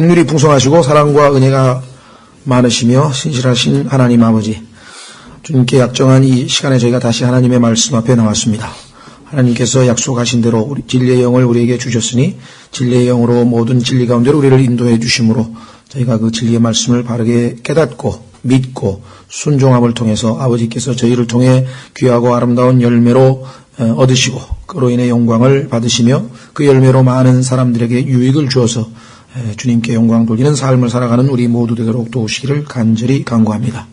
긍휼이 풍성하시고 사랑과 은혜가 많으시며 신실하신 하나님 아버지, 주님께 약정한 이 시간에 저희가 다시 하나님의 말씀 앞에 나왔습니다. 하나님께서 약속하신 대로 우리 진리의 영을 우리에게 주셨으니 진리의 영으로 모든 진리 가운데로 우리를 인도해 주심으로 저희가 그 진리의 말씀을 바르게 깨닫고 믿고 순종함을 통해서 아버지께서 저희를 통해 귀하고 아름다운 열매로 얻으시고 그로 인해 영광을 받으시며 그 열매로 많은 사람들에게 유익을 주어서 주님께 영광 돌리는 삶을 살아가는 우리 모두 되도록 도우시기를 간절히 간구합니다.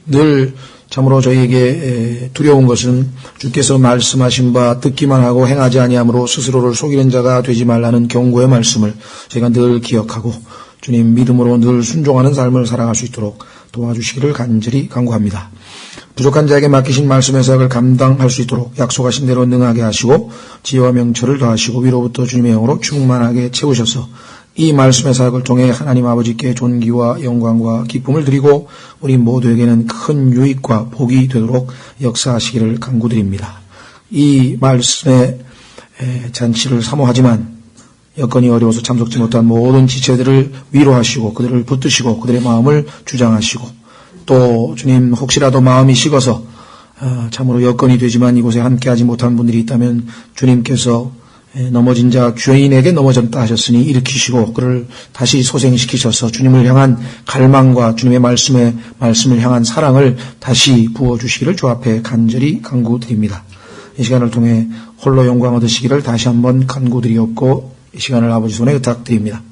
늘 참으로 저희에게 두려운 것은 주께서 말씀하신 바 듣기만 하고 행하지 아니함으로 스스로를 속이는 자가 되지 말라는 경고의 말씀을 저희가 늘 기억하고 주님 믿음으로 늘 순종하는 삶을 살아갈 수 있도록 도와주시기를 간절히 간구합니다. 부족한 자에게 맡기신 말씀의 사역을 감당할 수 있도록 약속하신 대로 능하게 하시고 지혜와 명철을 더하시고 위로부터 주님의 영으로 충만하게 채우셔서 이 말씀의 사역을 통해 하나님 아버지께 존귀와 영광과 기쁨을 드리고 우리 모두에게는 큰 유익과 복이 되도록 역사하시기를 간구드립니다. 이 말씀의 잔치를 사모하지만 여건이 어려워서 참석지 못한 모든 지체들을 위로하시고 그들을 붙드시고 그들의 마음을 주장하시고 또 주님 혹시라도 마음이 식어서 참으로 여건이 되지만 이곳에 함께하지 못한 분들이 있다면 주님께서 넘어진 자 죄인에게 넘어졌다 하셨으니 일으키시고 그를 다시 소생시키셔서 주님을 향한 갈망과 주님의 말씀을 향한 사랑을 다시 부어주시기를 주 앞에 간절히 간구드립니다. 이 시간을 통해 홀로 영광 얻으시기를 다시 한번 간구드리옵고 이 시간을 아버지 손에 의탁드립니다.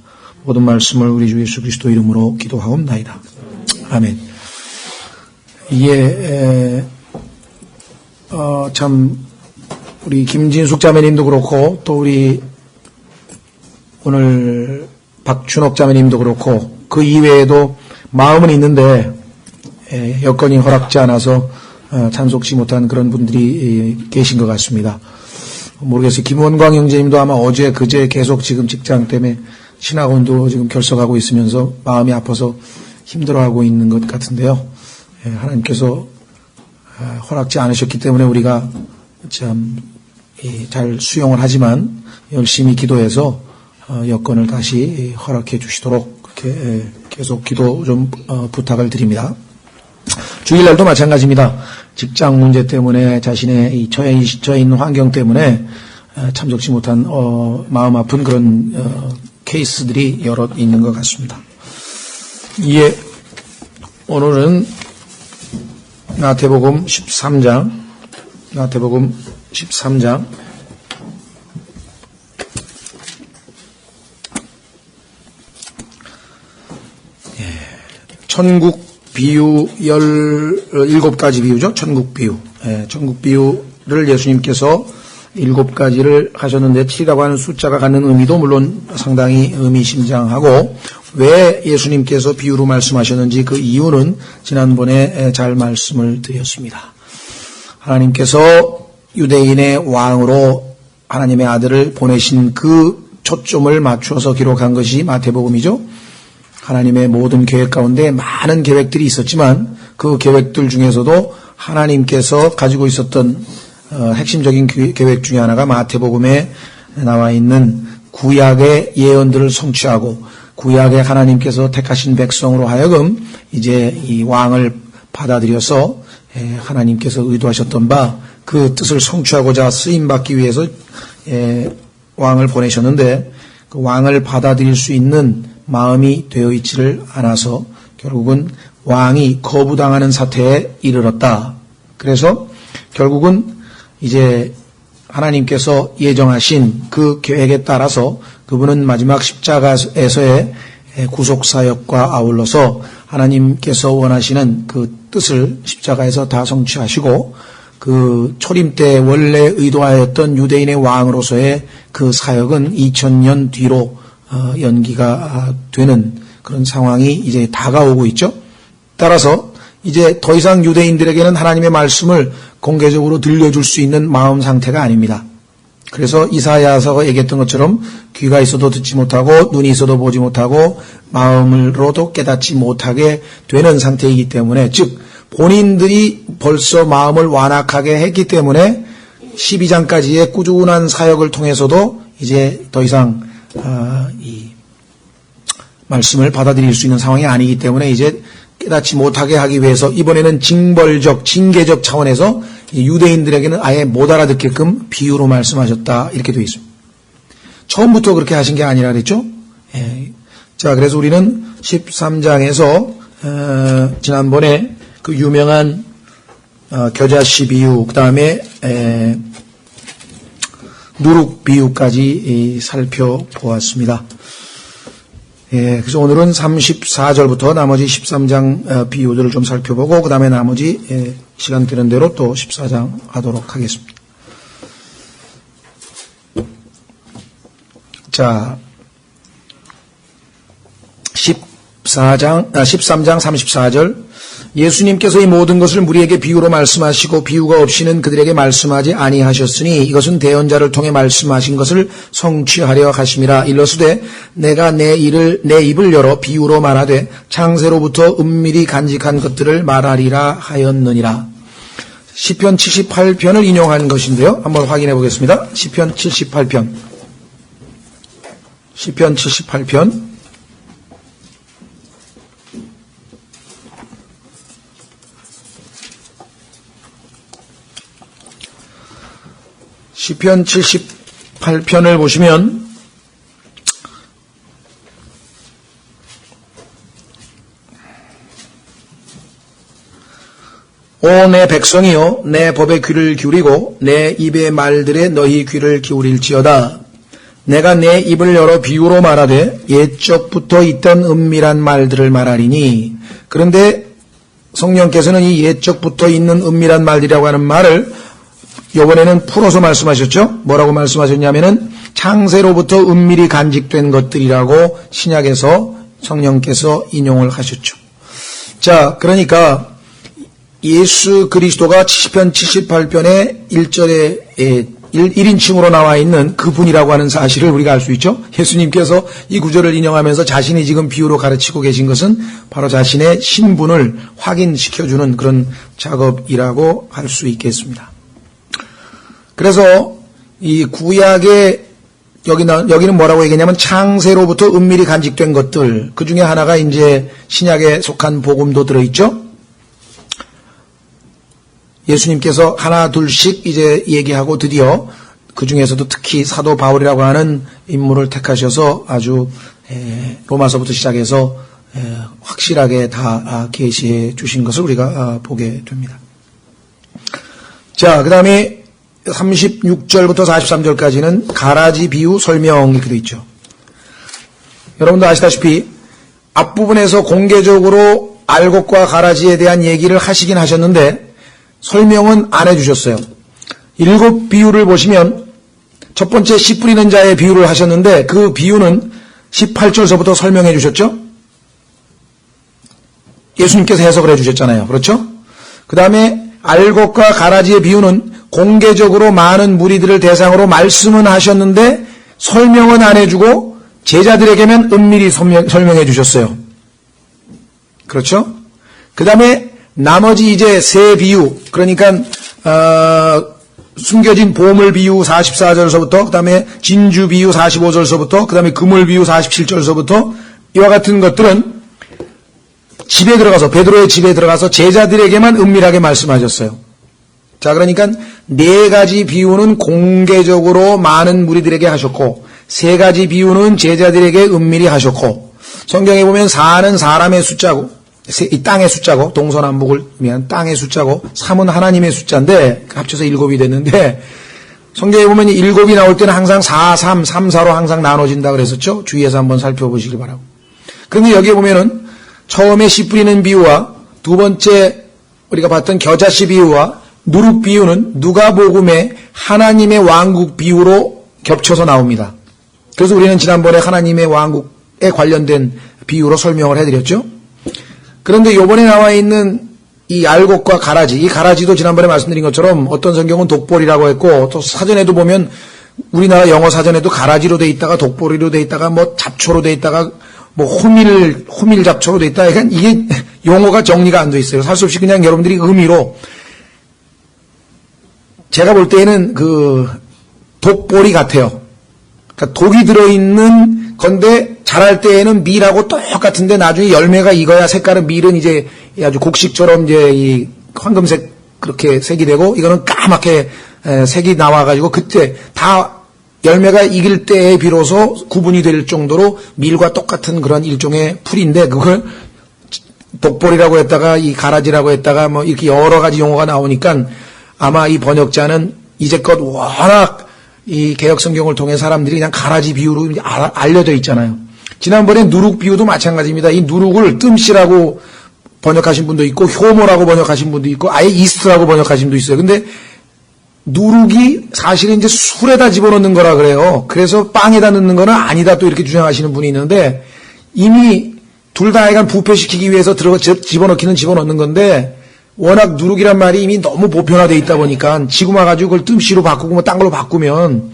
모든 말씀을 우리 주 예수 그리스도 이름으로 기도하옵나이다. 아멘. 참 우리 김진숙 자매님도 그렇고 또 우리 오늘 박춘옥 자매님도 그렇고 그 이외에도 마음은 있는데 여건이 허락지 않아서 참석지 못한 그런 분들이 계신 것 같습니다. 모르겠어요. 김원광 형제님도 아마 어제 그제 계속 지금 직장 때문에 신학원도 지금 결석하고 있으면서 마음이 아파서 힘들어하고 있는 것 같은데요. 하나님께서 허락지 않으셨기 때문에 우리가 참 잘 수용을 하지만 열심히 기도해서 여건을 다시 허락해 주시도록 그렇게 계속 기도 좀 부탁을 드립니다. 주일날도 마찬가지입니다. 직장 문제 때문에 자신의 처해 있는 환경 때문에 참석지 못한 마음 아픈 그런 케이스들이 여러 있는 것 같습니다. 오늘은 마태복음 13장 천국 비유 17가지 비유죠. 천국 비유. 천국 비유를 예수님께서 7가지를 하셨는데 7이라고 하는 숫자가 갖는 의미도 물론 상당히 의미심장하고 왜 예수님께서 비유로 말씀하셨는지 그 이유는 지난번에 잘 말씀을 드렸습니다. 하나님께서 유대인의 왕으로 하나님의 아들을 보내신 그 초점을 맞추어서 기록한 것이 마태복음이죠. 하나님의 모든 계획 가운데 많은 계획들이 있었지만 그 계획들 중에서도 하나님께서 가지고 있었던 핵심적인 계획 중에 하나가 마태복음에 나와 있는 구약의 예언들을 성취하고 구약의 하나님께서 택하신 백성으로 하여금 이제 이 왕을 받아들여서 하나님께서 의도하셨던 바 그 뜻을 성취하고자 쓰임받기 위해서 왕을 보내셨는데 그 왕을 받아들일 수 있는 마음이 되어 있지를 않아서 결국은 왕이 거부당하는 사태에 이르렀다. 그래서 결국은 이제 하나님께서 예정하신 그 계획에 따라서 그분은 마지막 십자가에서의 구속사역과 아울러서 하나님께서 원하시는 그 뜻을 십자가에서 다 성취하시고 그 초림 때 원래 의도하였던 유대인의 왕으로서의 그 사역은 2000년 뒤로 연기가 되는 그런 상황이 이제 다가오고 있죠. 따라서 이제 더 이상 유대인들에게는 하나님의 말씀을 공개적으로 들려줄 수 있는 마음 상태가 아닙니다. 그래서 이사야서가 얘기했던 것처럼 귀가 있어도 듣지 못하고 눈이 있어도 보지 못하고 마음으로도 깨닫지 못하게 되는 상태이기 때문에 즉 본인들이 벌써 마음을 완악하게 했기 때문에 12장까지의 꾸준한 사역을 통해서도 이제 더 이상 이 말씀을 받아들일 수 있는 상황이 아니기 때문에 이제 깨닫지 못하게 하기 위해서 이번에는 징벌적, 징계적 차원에서 유대인들에게는 아예 못 알아듣게끔 비유로 말씀하셨다 이렇게 되어 있습니다. 처음부터 그렇게 하신 게 아니라 그랬죠. 예. 자, 그래서 우리는 13장에서 지난번에 그 유명한 겨자씨 비유, 그 다음에 누룩 비유까지 살펴보았습니다. 예, 그래서 오늘은 34절부터 나머지 13장 비유들을 좀 살펴보고 그 다음에 나머지 시간 되는 대로 또 14장 하도록 하겠습니다. 자, 13장 34절 예수님께서 이 모든 것을 우리에게 비유로 말씀하시고 비유가 없이는 그들에게 말씀하지 아니하셨으니 이것은 대언자를 통해 말씀하신 것을 성취하려 하심이라. 일러스되 내가 내 입을 열어 비유로 말하되 창세로부터 은밀히 간직한 것들을 말하리라 하였느니라. 시편 78편을 인용한 것인데요. 한번 확인해 보겠습니다. 시편 78편. 시편 78편. 시편 78편을 보시면 오 내 백성이여 내 법에 귀를 기울이고 내 입의 말들에 너희 귀를 기울일지어다. 내가 내 입을 열어 비유로 말하되 옛적부터 있던 은밀한 말들을 말하리니. 그런데 성령께서는 이 옛적부터 있는 은밀한 말들이라고 하는 말을 이번에는 풀어서 말씀하셨죠. 뭐라고 말씀하셨냐면은 창세로부터 은밀히 간직된 것들이라고 신약에서 성령께서 인용을 하셨죠. 자, 그러니까 예수 그리스도가 시편 78편의 1절에 1인칭으로 나와 있는 그분이라고 하는 사실을 우리가 알 수 있죠. 예수님께서 이 구절을 인용하면서 자신이 지금 비유로 가르치고 계신 것은 바로 자신의 신분을 확인시켜주는 그런 작업이라고 할 수 있겠습니다. 그래서 이 구약의 여기는 뭐라고 얘기했냐면 창세로부터 은밀히 간직된 것들, 그 중에 하나가 이제 신약에 속한 복음도 들어있죠. 예수님께서 하나 둘씩 이제 얘기하고 드디어 그 중에서도 특히 사도 바울이라고 하는 인물을 택하셔서 아주 로마서부터 시작해서 확실하게 다 계시해 주신 것을 우리가 보게 됩니다. 자, 그 다음에 36절부터 43절까지는 가라지 비유 설명 이렇게 되어 있죠. 여러분도 아시다시피 앞부분에서 공개적으로 알곡과 가라지에 대한 얘기를 하시긴 하셨는데 설명은 안 해주셨어요. 7 비유를 보시면 첫 번째 씨 뿌리는 자의 비유를 하셨는데 그 비유는 18절서부터 설명해 주셨죠. 예수님께서 해석을 해주셨잖아요. 그렇죠? 그 다음에 알곡과 가라지의 비유는 공개적으로 많은 무리들을 대상으로 말씀은 하셨는데 설명은 안 해주고 제자들에게만 은밀히 설명해 주셨어요. 그렇죠? 그 다음에 나머지 이제 세 비유, 그러니까 숨겨진 보물 비유 44절서부터 그 다음에 진주 비유 45절서부터 그 다음에 그물 비유 47절서부터 이와 같은 것들은 집에 들어가서 베드로의 집에 들어가서 제자들에게만 은밀하게 말씀하셨어요. 자, 그러니까 4가지 비유는 공개적으로 많은 무리들에게 하셨고 3가지 비유는 제자들에게 은밀히 하셨고 성경에 보면 4는 사람의 숫자고 이 땅의 숫자고 동서남북을 의미한 땅의 숫자고 3은 하나님의 숫자인데 합쳐서 7이 됐는데 성경에 보면 7이 나올 때는 항상 4, 3, 3, 4로 항상 나눠진다 그랬었죠. 주위에서 한번 살펴보시기 바라고. 그런데 여기에 보면은 처음에 씨 뿌리는 비유와 두 번째 우리가 봤던 겨자씨 비유와 누룩 비유는 누가복음의 하나님의 왕국 비유로 겹쳐서 나옵니다. 그래서 우리는 지난번에 하나님의 왕국에 관련된 비유로 설명을 해드렸죠. 그런데 이번에 나와 있는 이 알곡과 가라지, 이 가라지도 지난번에 말씀드린 것처럼 어떤 성경은 독보리라고 했고 또 사전에도 보면 우리나라 영어 사전에도 가라지로 돼 있다가 독보리로 돼 있다가 뭐 잡초로 돼 있다가 뭐 호밀 잡초로 돼 있다. 그러니까 이게 용어가 정리가 안 돼 있어요. 살 수 없이 그냥 여러분들이 의미로 제가 볼 때에는 그 독보리 같아요. 그러니까 독이 들어있는 건데 자랄 때에는 밀하고 똑같은데 나중에 열매가 익어야 색깔은 밀은 이제 아주 곡식처럼 이제 이 황금색 그렇게 색이 되고 이거는 까맣게 색이 나와가지고 그때 다 열매가 익을 때에 비로소 구분이 될 정도로 밀과 똑같은 그런 일종의 풀인데 그걸 독볼이라고 했다가 이 가라지라고 했다가 뭐 이렇게 여러 가지 용어가 나오니까 아마 이 번역자는 이제껏 워낙 이 개혁 성경을 통해 사람들이 그냥 가라지 비유로 알려져 있잖아요. 지난번에 누룩 비유도 마찬가지입니다. 이 누룩을 뜸씨라고 번역하신 분도 있고 효모라고 번역하신 분도 있고 아예 이스트라고 번역하신 분도 있어요. 근데 누룩이 사실은 이제 술에다 집어넣는 거라 그래요. 그래서 빵에다 넣는 거는 아니다 또 이렇게 주장하시는 분이 있는데 이미 둘 다 약간 부패시키기 위해서 집어넣기는 집어넣는 건데 워낙 누룩이란 말이 이미 너무 보편화되어 있다 보니까 지금 와가지고 그걸 뜸씨로 바꾸고 뭐 딴 걸로 바꾸면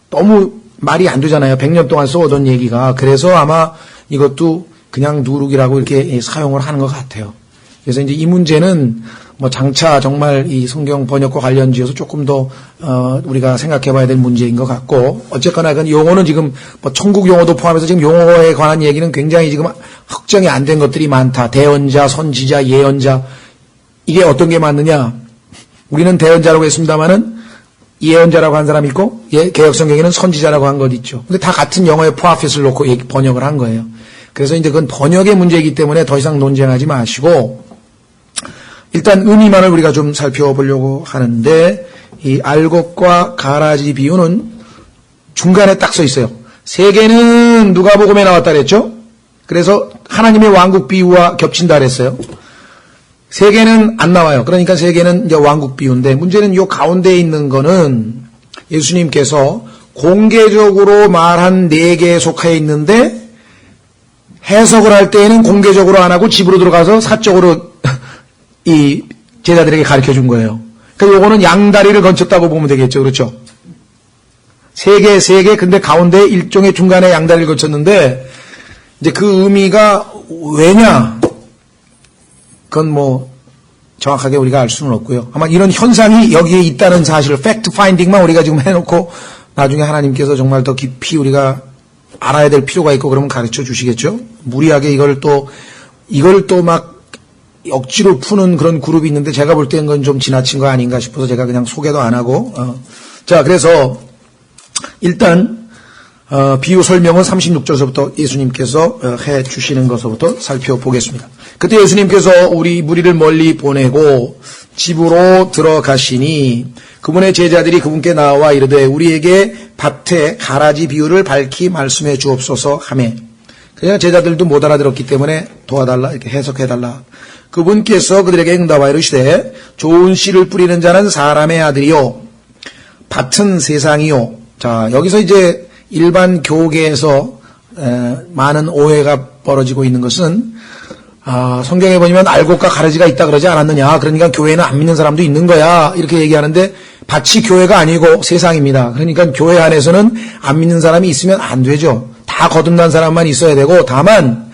너무 말이 안 되잖아요. 100년 동안 써오던 얘기가. 그래서 아마 이것도 그냥 누룩이라고 이렇게 사용을 하는 것 같아요. 그래서 이제 이 문제는 뭐 장차 정말 이 성경 번역과 관련지어서 조금 더 우리가 생각해봐야 될 문제인 것 같고 어쨌거나 그 용어는 지금 뭐 천국 용어도 포함해서 지금 용어에 관한 얘기는 굉장히 지금 확정이 안 된 것들이 많다. 대언자, 선지자, 예언자 이게 어떤 게 맞느냐? 우리는 대언자라고 했습니다마는 예언자라고 한 사람이 있고 개혁 성경에는 선지자라고 한 것 있죠. 근데 다 같은 영어에 포함해서 놓고 번역을 한 거예요. 그래서 이제 그건 번역의 문제이기 때문에 더 이상 논쟁하지 마시고 일단 의미만을 우리가 좀 살펴보려고 하는데 이 알곡과 가라지 비유는 중간에 딱 써 있어요. 세계는 누가복음에 나왔다 그랬죠? 그래서 하나님의 왕국 비유와 겹친다 그랬어요. 세계는 안 나와요. 그러니까 세계는 이제 왕국 비유인데 문제는 요 가운데에 있는 거는 예수님께서 공개적으로 말한 4개에 속해 있는데 해석을 할 때에는 공개적으로 안 하고 집으로 들어가서 사적으로 이 제자들에게 가르쳐 준 거예요. 그러니까 요거는 양다리를 건쳤다고 보면 되겠죠. 그렇죠? 3개, 근데 가운데 일종의 중간에 양다리를 거쳤는데 이제 그 의미가 왜냐? 그건 뭐 정확하게 우리가 알 수는 없고요. 아마 이런 현상이 여기에 있다는 사실을 팩트 파인딩만 우리가 지금 해놓고 나중에 하나님께서 정말 더 깊이 우리가 알아야 될 필요가 있고 그러면 가르쳐 주시겠죠. 무리하게 이걸 또 막 억지로 푸는 그런 그룹이 있는데 제가 볼 때는 건 좀 지나친 거 아닌가 싶어서 제가 그냥 소개도 안 하고 자 그래서 일단 비유 설명은 36절서부터 예수님께서 해 주시는 것부터 살펴보겠습니다. 그때 예수님께서 우리 무리를 멀리 보내고 집으로 들어가시니 그분의 제자들이 그분께 나와 이르되 우리에게 밭의 가라지 비유를 밝히 말씀해 주옵소서 하매 그냥 제자들도 못 알아들었기 때문에 도와달라 이렇게 해석해달라. 그분께서 그들에게 응답하여 이르시되 좋은 씨를 뿌리는 자는 사람의 아들이요 밭은 세상이요. 자 여기서 이제 일반 교계에서 많은 오해가 벌어지고 있는 것은 성경에 보면 알곡과 가라지가 있다 그러지 않았느냐. 그러니까 교회는 안 믿는 사람도 있는 거야. 이렇게 얘기하는데 밭이 교회가 아니고 세상입니다. 그러니까 교회 안에서는 안 믿는 사람이 있으면 안 되죠. 다 거듭난 사람만 있어야 되고 다만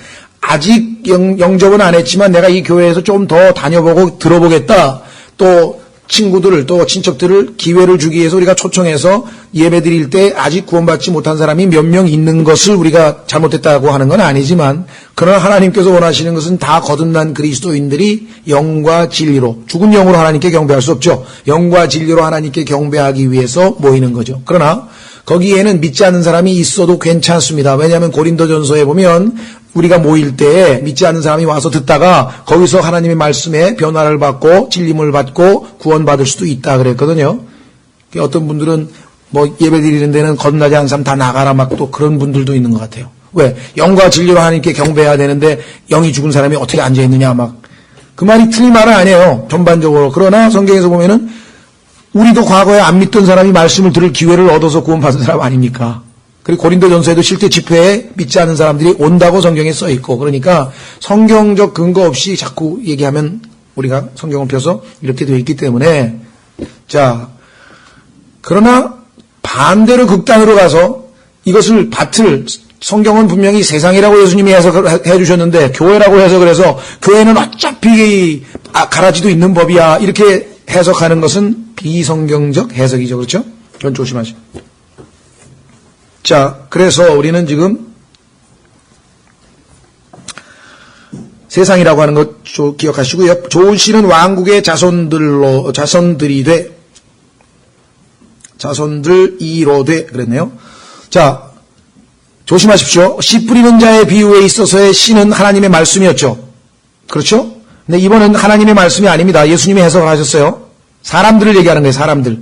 아직 영접은 안 했지만 내가 이 교회에서 좀 더 다녀보고 들어보겠다. 또 친구들을 또 친척들을 기회를 주기 위해서 우리가 초청해서 예배 드릴 때 아직 구원받지 못한 사람이 몇 명 있는 것을 우리가 잘못했다고 하는 건 아니지만 그러나 하나님께서 원하시는 것은 다 거듭난 그리스도인들이 영과 진리로 죽은 영으로 하나님께 경배할 수 없죠. 영과 진리로 하나님께 경배하기 위해서 모이는 거죠. 그러나 거기에는 믿지 않는 사람이 있어도 괜찮습니다. 왜냐하면 고린도전서에 보면 우리가 모일 때에 믿지 않는 사람이 와서 듣다가 거기서 하나님의 말씀에 변화를 받고 진림을 받고 구원받을 수도 있다 그랬거든요. 어떤 분들은 뭐 예배 드리는 데는 거듭나지 않은 사람 다 나가라 막 또 그런 분들도 있는 것 같아요. 왜? 영과 진리로 하나님께 경배해야 되는데 영이 죽은 사람이 어떻게 앉아있느냐 막. 그 말이 틀린 말은 아니에요. 전반적으로. 그러나 성경에서 보면은 우리도 과거에 안 믿던 사람이 말씀을 들을 기회를 얻어서 구원받은 사람 아닙니까? 그리고 고린도전서에도 실제 집회에 믿지 않는 사람들이 온다고 성경에 써 있고 그러니까 성경적 근거 없이 자꾸 얘기하면 우리가 성경을 펴서 이렇게 되어 있기 때문에 자 그러나 반대로 극단으로 가서 이것을 밭을 성경은 분명히 세상이라고 예수님이 해석을 해주셨는데 교회라고 해석을 해서 교회는 어차피 가라지도 있는 법이야 이렇게 해석하는 것은 비성경적 해석이죠. 그렇죠? 그건 조심하시고. 자, 그래서 우리는 지금 세상이라고 하는 것 기억하시고요. 좋은 씨는 왕국의 자손들이로 돼 그랬네요. 자, 조심하십시오. 씨 뿌리는 자의 비유에 있어서의 씨는 하나님의 말씀이었죠. 그렇죠? 근데 이번은 하나님의 말씀이 아닙니다. 예수님이 해석을 하셨어요. 사람들을 얘기하는 거예요. 사람들.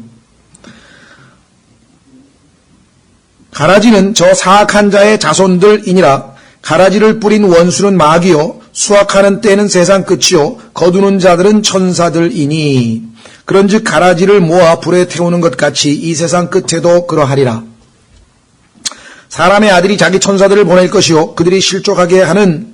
가라지는 저 사악한 자의 자손들이니라. 가라지를 뿌린 원수는 마귀요 수확하는 때는 세상 끝이요 거두는 자들은 천사들이니 그런즉 가라지를 모아 불에 태우는 것 같이 이 세상 끝에도 그러하리라. 사람의 아들이 자기 천사들을 보낼 것이요 그들이 실족하게 하는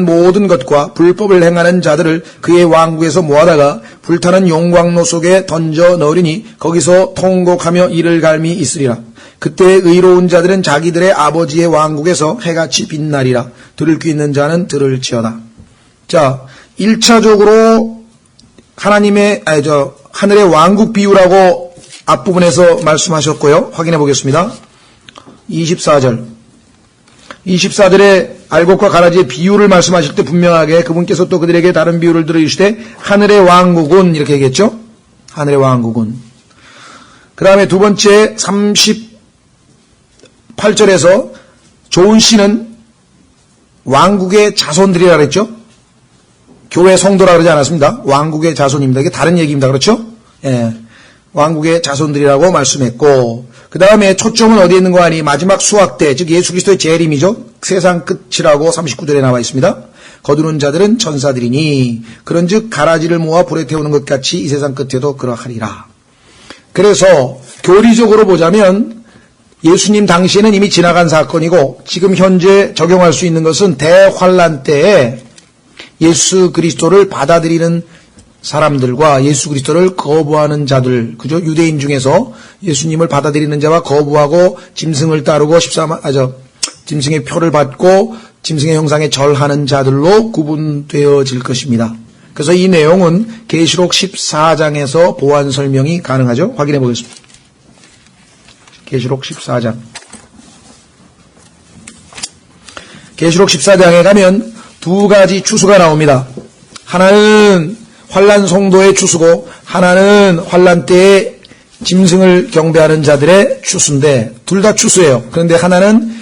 모든 것과 불법을 행하는 자들을 그의 왕국에서 모아다가 불타는 용광로 속에 던져 넣으리니 거기서 통곡하며 이를 갈미 있으리라. 그때 의로운 자들은 자기들의 아버지의 왕국에서 해같이 빛나리라. 들을 귀 있는 자는 들을지어다. 자, 1차적으로 하늘의 왕국 비유라고 앞부분에서 말씀하셨고요. 확인해 보겠습니다. 24절에 알곡과 가라지의 비유를 말씀하실 때 분명하게 그분께서 또 그들에게 다른 비유를 들어주시되 하늘의 왕국은 이렇게 얘기했죠. 하늘의 왕국은. 그 다음에 두 번째 38절에서 좋은 씨는 왕국의 자손들이라 그랬죠. 교회 성도라 그러지 않았습니다. 왕국의 자손입니다. 이게 다른 얘기입니다. 그렇죠? 예. 왕국의 자손들이라고 말씀했고 그 다음에 초점은 어디에 있는 거 아니? 마지막 수확 때, 즉 예수 그리스도의 재림이죠. 세상 끝이라고 39절에 나와 있습니다. 거두는 자들은 천사들이니 그런즉 가라지를 모아 불에 태우는 것 같이 이 세상 끝에도 그러하리라. 그래서 교리적으로 보자면 예수님 당시에는 이미 지나간 사건이고 지금 현재 적용할 수 있는 것은 대환란 때에 예수 그리스도를 받아들이는 사람들과 예수 그리스도를 거부하는 자들, 그죠? 유대인 중에서 예수님을 받아들이는 자와 거부하고 짐승을 따르고 짐승의 표를 받고 짐승의 형상에 절하는 자들로 구분되어질 것입니다. 그래서 이 내용은 계시록 14장에서 보완 설명이 가능하죠? 확인해 보겠습니다. 계시록 14장. 계시록 14장에 가면 두 가지 추수가 나옵니다. 하나는 환란 성도의 추수고 하나는 환란 때에 짐승을 경배하는 자들의 추수인데 둘 다 추수예요. 그런데 하나는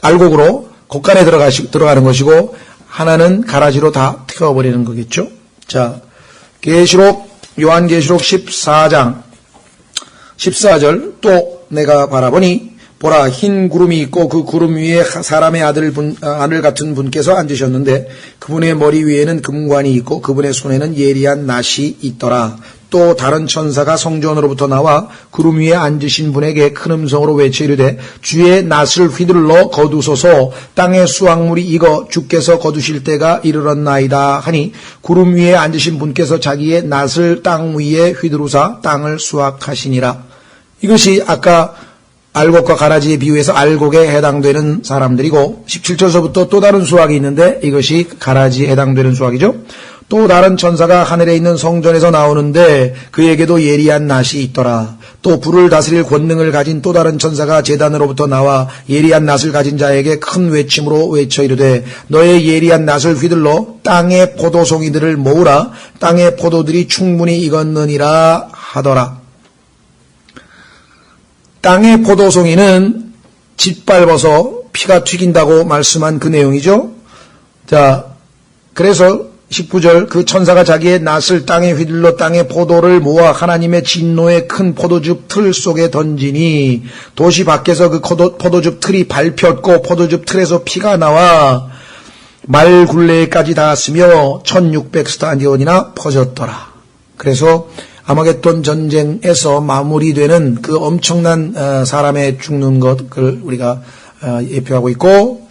알곡으로 곡간에 들어가는 것이고 하나는 가라지로 다 태워버리는 거겠죠. 자, 요한계시록 14장 14절 또 내가 바라보니 보라 흰 구름이 있고 그 구름 위에 사람의 아들 같은 분께서 앉으셨는데 그분의 머리 위에는 금관이 있고 그분의 손에는 예리한 낫이 있더라. 또 다른 천사가 성전으로부터 나와 구름 위에 앉으신 분에게 큰 음성으로 외쳐 이르되 주의 낫을 휘둘러 거두소서 땅의 수확물이 익어 주께서 거두실 때가 이르렀나이다 하니 구름 위에 앉으신 분께서 자기의 낫을 땅 위에 휘두르사 땅을 수확하시니라. 이것이 아까 알곡과 가라지에 비유해서 알곡에 해당되는 사람들이고 17절서부터 또 다른 수확이 있는데 이것이 가라지에 해당되는 수확이죠. 또 다른 천사가 하늘에 있는 성전에서 나오는데 그에게도 예리한 낫이 있더라. 또 불을 다스릴 권능을 가진 또 다른 천사가 제단으로부터 나와 예리한 낫을 가진 자에게 큰 외침으로 외쳐 이르되 너의 예리한 낫을 휘둘러 땅의 포도송이들을 모으라. 땅의 포도들이 충분히 익었느니라 하더라. 땅의 포도송이는 짓밟아서 피가 튀긴다고 말씀한 그 내용이죠. 자, 그래서 19절 그 천사가 자기의 낫을 땅에 휘둘러 땅의 포도를 모아 하나님의 진노의 큰 포도즙 틀 속에 던지니 도시 밖에서 그 포도즙 틀이 밟혔고 포도즙 틀에서 피가 나와 말 굴레까지 닿았으며 1600스타디온이나 퍼졌더라. 그래서 아마겟돈 전쟁에서 마무리되는 그 엄청난 사람의 죽는 것을 우리가 예표하고 있고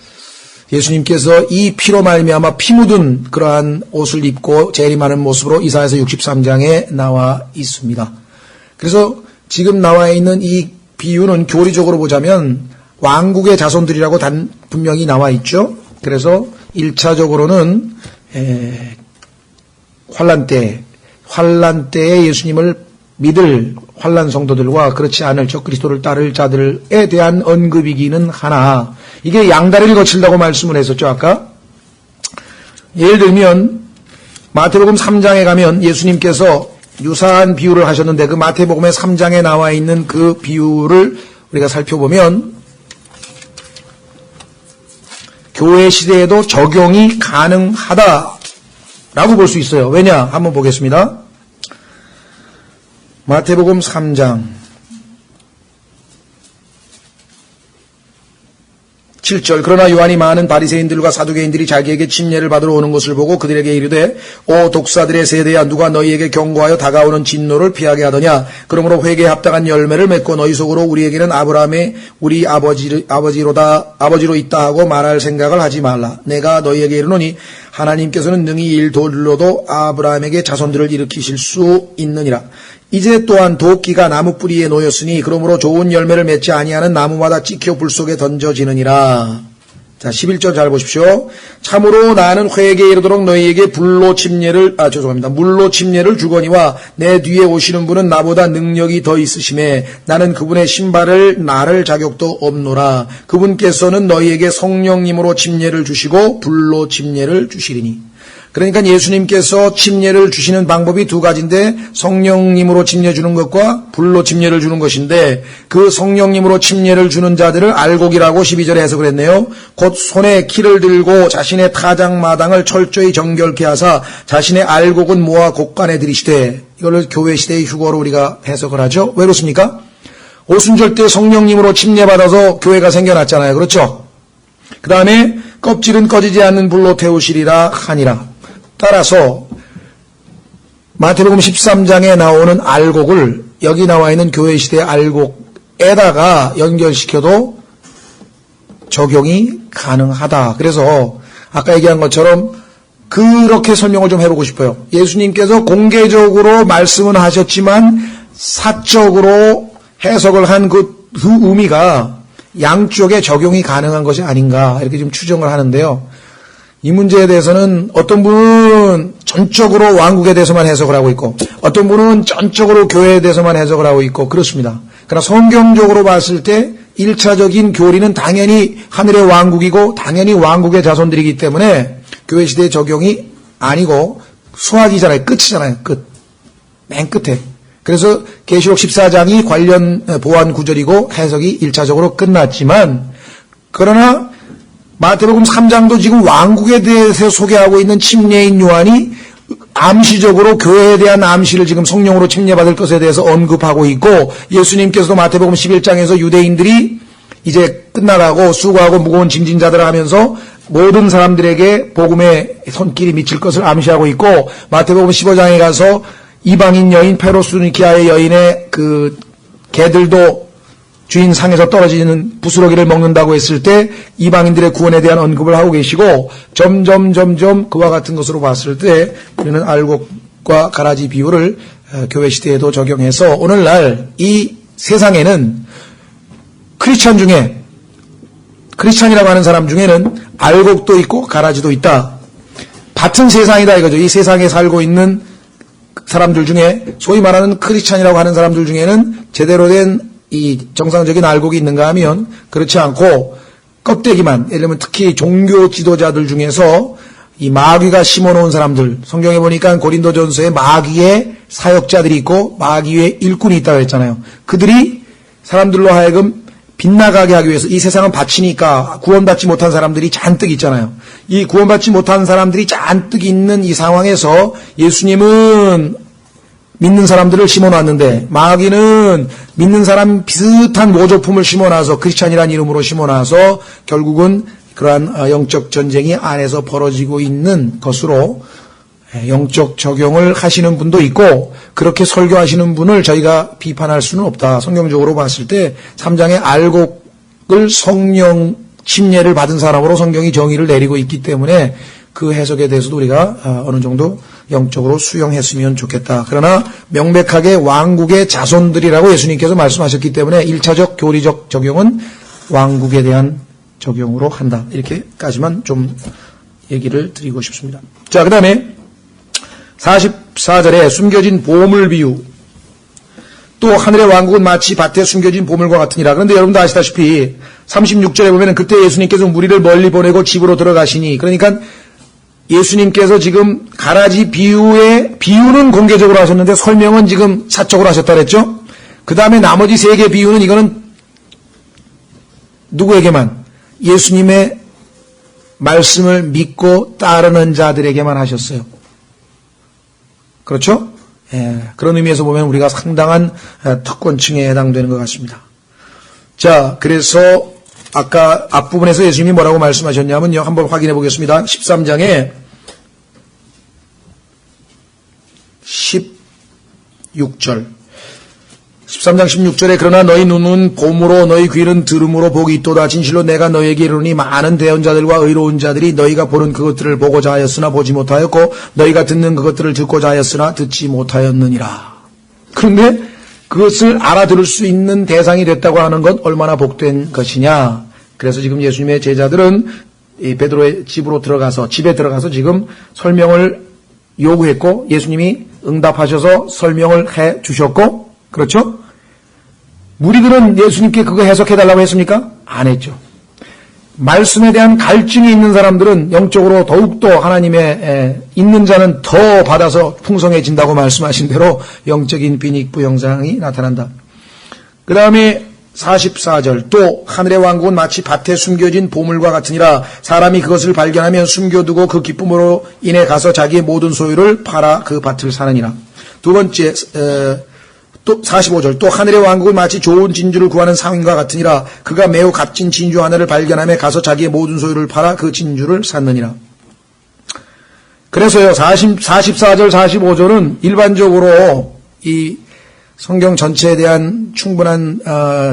예수님께서 이 피로 말미암아 피 묻은 그러한 옷을 입고 재림하는 모습으로 이사야서 63장에 나와 있습니다. 그래서 지금 나와 있는 이 비유는 교리적으로 보자면 왕국의 자손들이라고 분명히 나와 있죠. 그래서 1차적으로는 환란 때에 예수님을 믿을 환란 성도들과 그렇지 않을 적그리스도를 따를 자들에 대한 언급이기는 하나 이게 양다리를 거친다고 말씀을 했었죠. 아까 예를 들면 마태복음 3장에 가면 예수님께서 유사한 비유를 하셨는데 그 마태복음의 3장에 나와 있는 그 비유를 우리가 살펴보면 교회 시대에도 적용이 가능하다라고 볼 수 있어요. 왜냐? 한번 보겠습니다. 마태복음 3장 7절. 그러나 요한이 많은 바리새인들과 사두개인들이 자기에게 침례를 받으러 오는 것을 보고 그들에게 이르되 오 독사들의 세대야 누가 너희에게 경고하여 다가오는 진노를 피하게 하더냐. 그러므로 회개에 합당한 열매를 맺고 너희 속으로 우리에게는 아브라함의 우리 아버지로 있다 하고 말할 생각을 하지 말라. 내가 너희에게 이르노니 하나님께서는 능히 일돌로도 아브라함에게 자손들을 일으키실 수 있느니라. 이제 또한 도끼가 나무 뿌리에 놓였으니 그러므로 좋은 열매를 맺지 아니하는 나무마다 찍혀 불 속에 던져지느니라. 자, 11절 잘 보십시오. 참으로 나는 회개에 이르도록 너희에게 물로 침례를 주거니와 내 뒤에 오시는 분은 나보다 능력이 더 있으심에 나는 그분의 신발을 나를 자격도 없노라. 그분께서는 너희에게 성령님으로 침례를 주시고 불로 침례를 주시리니. 그러니까 예수님께서 침례를 주시는 방법이 두 가지인데 성령님으로 침례 주는 것과 불로 침례를 주는 것인데 그 성령님으로 침례를 주는 자들을 알곡이라고 12절에 해석을 했네요. 곧 손에 키를 들고 자신의 타작마당을 철저히 정결케 하사 자신의 알곡은 모아 곡간에 들이시되 이걸 교회 시대의 휴거로 우리가 해석을 하죠. 왜 그렇습니까? 오순절 때 성령님으로 침례받아서 교회가 생겨났잖아요. 그렇죠? 그 다음에 껍질은 꺼지지 않는 불로 태우시리라 하니라. 따라서 마태복음 13장에 나오는 알곡을 여기 나와 있는 교회 시대의 알곡에다가 연결시켜도 적용이 가능하다. 그래서 아까 얘기한 것처럼 그렇게 설명을 좀 해보고 싶어요. 예수님께서 공개적으로 말씀은 하셨지만 사적으로 해석을 한 그 의미가 양쪽에 적용이 가능한 것이 아닌가 이렇게 좀 추정을 하는데요. 이 문제에 대해서는 어떤 분은 전적으로 왕국에 대해서만 해석을 하고 있고 어떤 분은 전적으로 교회에 대해서만 해석을 하고 있고 그렇습니다. 그러나 성경적으로 봤을 때 1차적인 교리는 당연히 하늘의 왕국이고 당연히 왕국의 자손들이기 때문에 교회 시대의 적용이 아니고 수학이잖아요. 끝이잖아요. 끝. 맨 끝에. 그래서 계시록 14장이 관련 보완 구절이고 해석이 1차적으로 끝났지만 그러나 마태복음 3장도 지금 왕국에 대해서 소개하고 있는 침례인 요한이 암시적으로 교회에 대한 암시를 지금 성령으로 침례받을 것에 대해서 언급하고 있고 예수님께서도 마태복음 11장에서 유대인들이 이제 끝나가고 수고하고 무거운 짐진 자들을 하면서 모든 사람들에게 복음의 손길이 미칠 것을 암시하고 있고 마태복음 15장에 가서 이방인 여인 페로스니키아의 여인의 그 개들도 주인 상에서 떨어지는 부스러기를 먹는다고 했을 때 이방인들의 구원에 대한 언급을 하고 계시고 점점 그와 같은 것으로 봤을 때 우리는 알곡과 가라지 비유를 교회 시대에도 적용해서 오늘날 이 세상에는 크리스찬이라고 하는 사람 중에는 알곡도 있고 가라지도 있다. 같은 세상이다 이거죠. 이 세상에 살고 있는 사람들 중에 소위 말하는 크리스찬이라고 하는 사람들 중에는 제대로 된 이 정상적인 알곡이 있는가 하면 그렇지 않고 껍데기만 예를 들면 특히 종교 지도자들 중에서 이 마귀가 심어놓은 사람들 성경에 보니까 고린도전서에 마귀의 사역자들이 있고 마귀의 일꾼이 있다고 했잖아요. 그들이 사람들로 하여금 빗나가게 하기 위해서 이 세상은 바치니까 구원받지 못한 사람들이 잔뜩 있잖아요. 이 구원받지 못한 사람들이 잔뜩 있는 이 상황에서 예수님은 믿는 사람들을 심어놨는데 마귀는 믿는 사람 비슷한 모조품을 심어놔서 크리스찬이라는 이름으로 심어놔서 결국은 그러한 영적 전쟁이 안에서 벌어지고 있는 것으로 영적 적용을 하시는 분도 있고 그렇게 설교하시는 분을 저희가 비판할 수는 없다. 성경적으로 봤을 때 3장의 알곡을 성령 침례를 받은 사람으로 성경이 정의를 내리고 있기 때문에 그 해석에 대해서도 우리가 어느 정도 영적으로 수용했으면 좋겠다. 그러나 명백하게 왕국의 자손들이라고 예수님께서 말씀하셨기 때문에 1차적 교리적 적용은 왕국에 대한 적용으로 한다. 이렇게까지만 좀 얘기를 드리고 싶습니다. 자, 그 다음에 44절에 숨겨진 보물 비유. 또 하늘의 왕국은 마치 밭에 숨겨진 보물과 같으니라. 그런데 여러분도 아시다시피 36절에 보면 그때 예수님께서 무리를 멀리 보내고 집으로 들어가시니 그러니까 예수님께서 지금 가라지 비유는 공개적으로 하셨는데 설명은 지금 사적으로 하셨다 그랬죠? 그 다음에 나머지 3개 비유는 이거는 누구에게만? 예수님의 말씀을 믿고 따르는 자들에게만 하셨어요. 그렇죠? 예, 그런 의미에서 보면 우리가 상당한 특권층에 해당되는 것 같습니다. 자, 그래서 아까 앞부분에서 예수님이 뭐라고 말씀하셨냐면요. 한번 확인해 보겠습니다. 13장에 16절. 13장 16절에 그러나 너희 눈은 봄으로 너희 귀는 들음으로 복이 있도다. 진실로 내가 너희에게 이르노니 많은 대언자들과 의로운 자들이 너희가 보는 그것들을 보고자 하였으나 보지 못하였고 너희가 듣는 그것들을 듣고자 하였으나 듣지 못하였느니라. 그런데 그것을 알아들을 수 있는 대상이 됐다고 하는 건 얼마나 복된 것이냐. 그래서 지금 예수님의 제자들은 이 베드로의 집에 들어가서 지금 설명을 요구했고 예수님이 응답하셔서 설명을 해 주셨고, 그렇죠? 무리들은 예수님께 그거 해석해달라고 했습니까? 안 했죠. 말씀에 대한 갈증이 있는 사람들은 영적으로 더욱더 하나님의 있는 자는 더 받아서 풍성해진다고 말씀하신 대로 영적인 빈익부 형상이 나타난다. 그 다음에 44절 또 하늘의 왕국은 마치 밭에 숨겨진 보물과 같으니라. 사람이 그것을 발견하면 숨겨두고 그 기쁨으로 인해 가서 자기의 모든 소유를 팔아 그 밭을 사느니라. 두 번째 또 45절 또 하늘의 왕국은 마치 좋은 진주를 구하는 상인과 같으니라. 그가 매우 값진 진주 하나를 발견하며 가서 자기의 모든 소유를 팔아 그 진주를 샀느니라. 그래서요 44절 45절은 일반적으로 이 성경 전체에 대한 충분한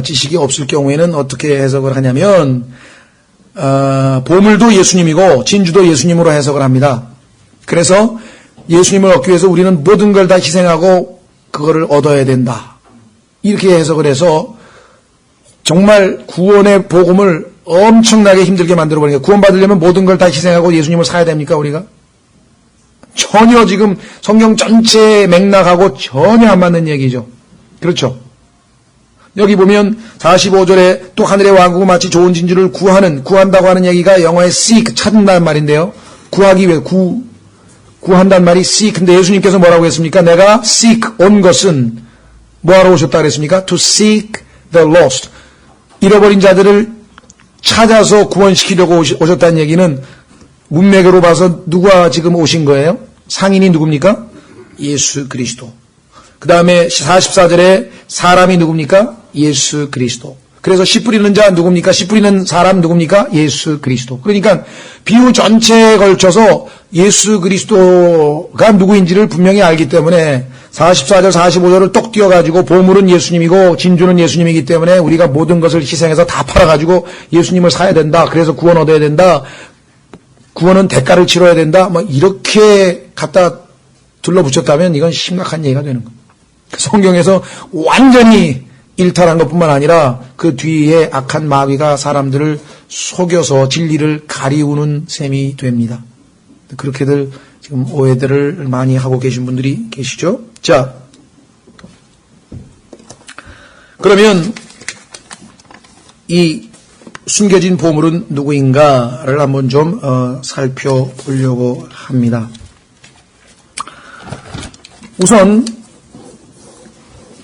지식이 없을 경우에는 어떻게 해석을 하냐면 보물도 예수님이고 진주도 예수님으로 해석을 합니다. 그래서 예수님을 얻기 위해서 우리는 모든 걸 다 희생하고 그거를 얻어야 된다. 이렇게 해석을 해서 정말 구원의 복음을 엄청나게 힘들게 만들어버리니까 구원받으려면 모든 걸 다 희생하고 예수님을 사야 됩니까 우리가? 전혀 지금 성경 전체의 맥락하고 전혀 안 맞는 얘기죠. 그렇죠? 여기 보면 45절에 또 하늘의 왕국은 마치 좋은 진주를 구한다고 하는 얘기가 영어의 seek, 찾는다는 말인데요. 구하기 위해 구한다는 말이 seek. 근데 예수님께서 뭐라고 했습니까? 내가 seek 온 것은 뭐하러 오셨다 그랬습니까? To seek the lost. 잃어버린 자들을 찾아서 구원시키려고 오셨다는 얘기는 문맥으로 봐서 누가 지금 오신 거예요? 상인이 누굽니까? 예수 그리스도. 그 다음에 44절에 사람이 누굽니까? 예수 그리스도. 그래서 씨 뿌리는 자 누굽니까? 씨 뿌리는 사람 누굽니까? 예수 그리스도. 그러니까 비유 전체에 걸쳐서 예수 그리스도가 누구인지를 분명히 알기 때문에 44절 45절을 똑 띄워가지고 보물은 예수님이고 진주는 예수님이기 때문에 우리가 모든 것을 희생해서 다 팔아가지고 예수님을 사야 된다. 그래서 구원 얻어야 된다. 구원은 대가를 치러야 된다. 뭐 이렇게 갖다 둘러붙였다면 이건 심각한 얘기가 되는 거예요. 성경에서 완전히 일탈한 것뿐만 아니라 그 뒤에 악한 마귀가 사람들을 속여서 진리를 가리우는 셈이 됩니다. 그렇게들 지금 오해들을 많이 하고 계신 분들이 계시죠. 자, 그러면 이 숨겨진 보물은 누구인가를 한번 좀 살펴보려고 합니다. 우선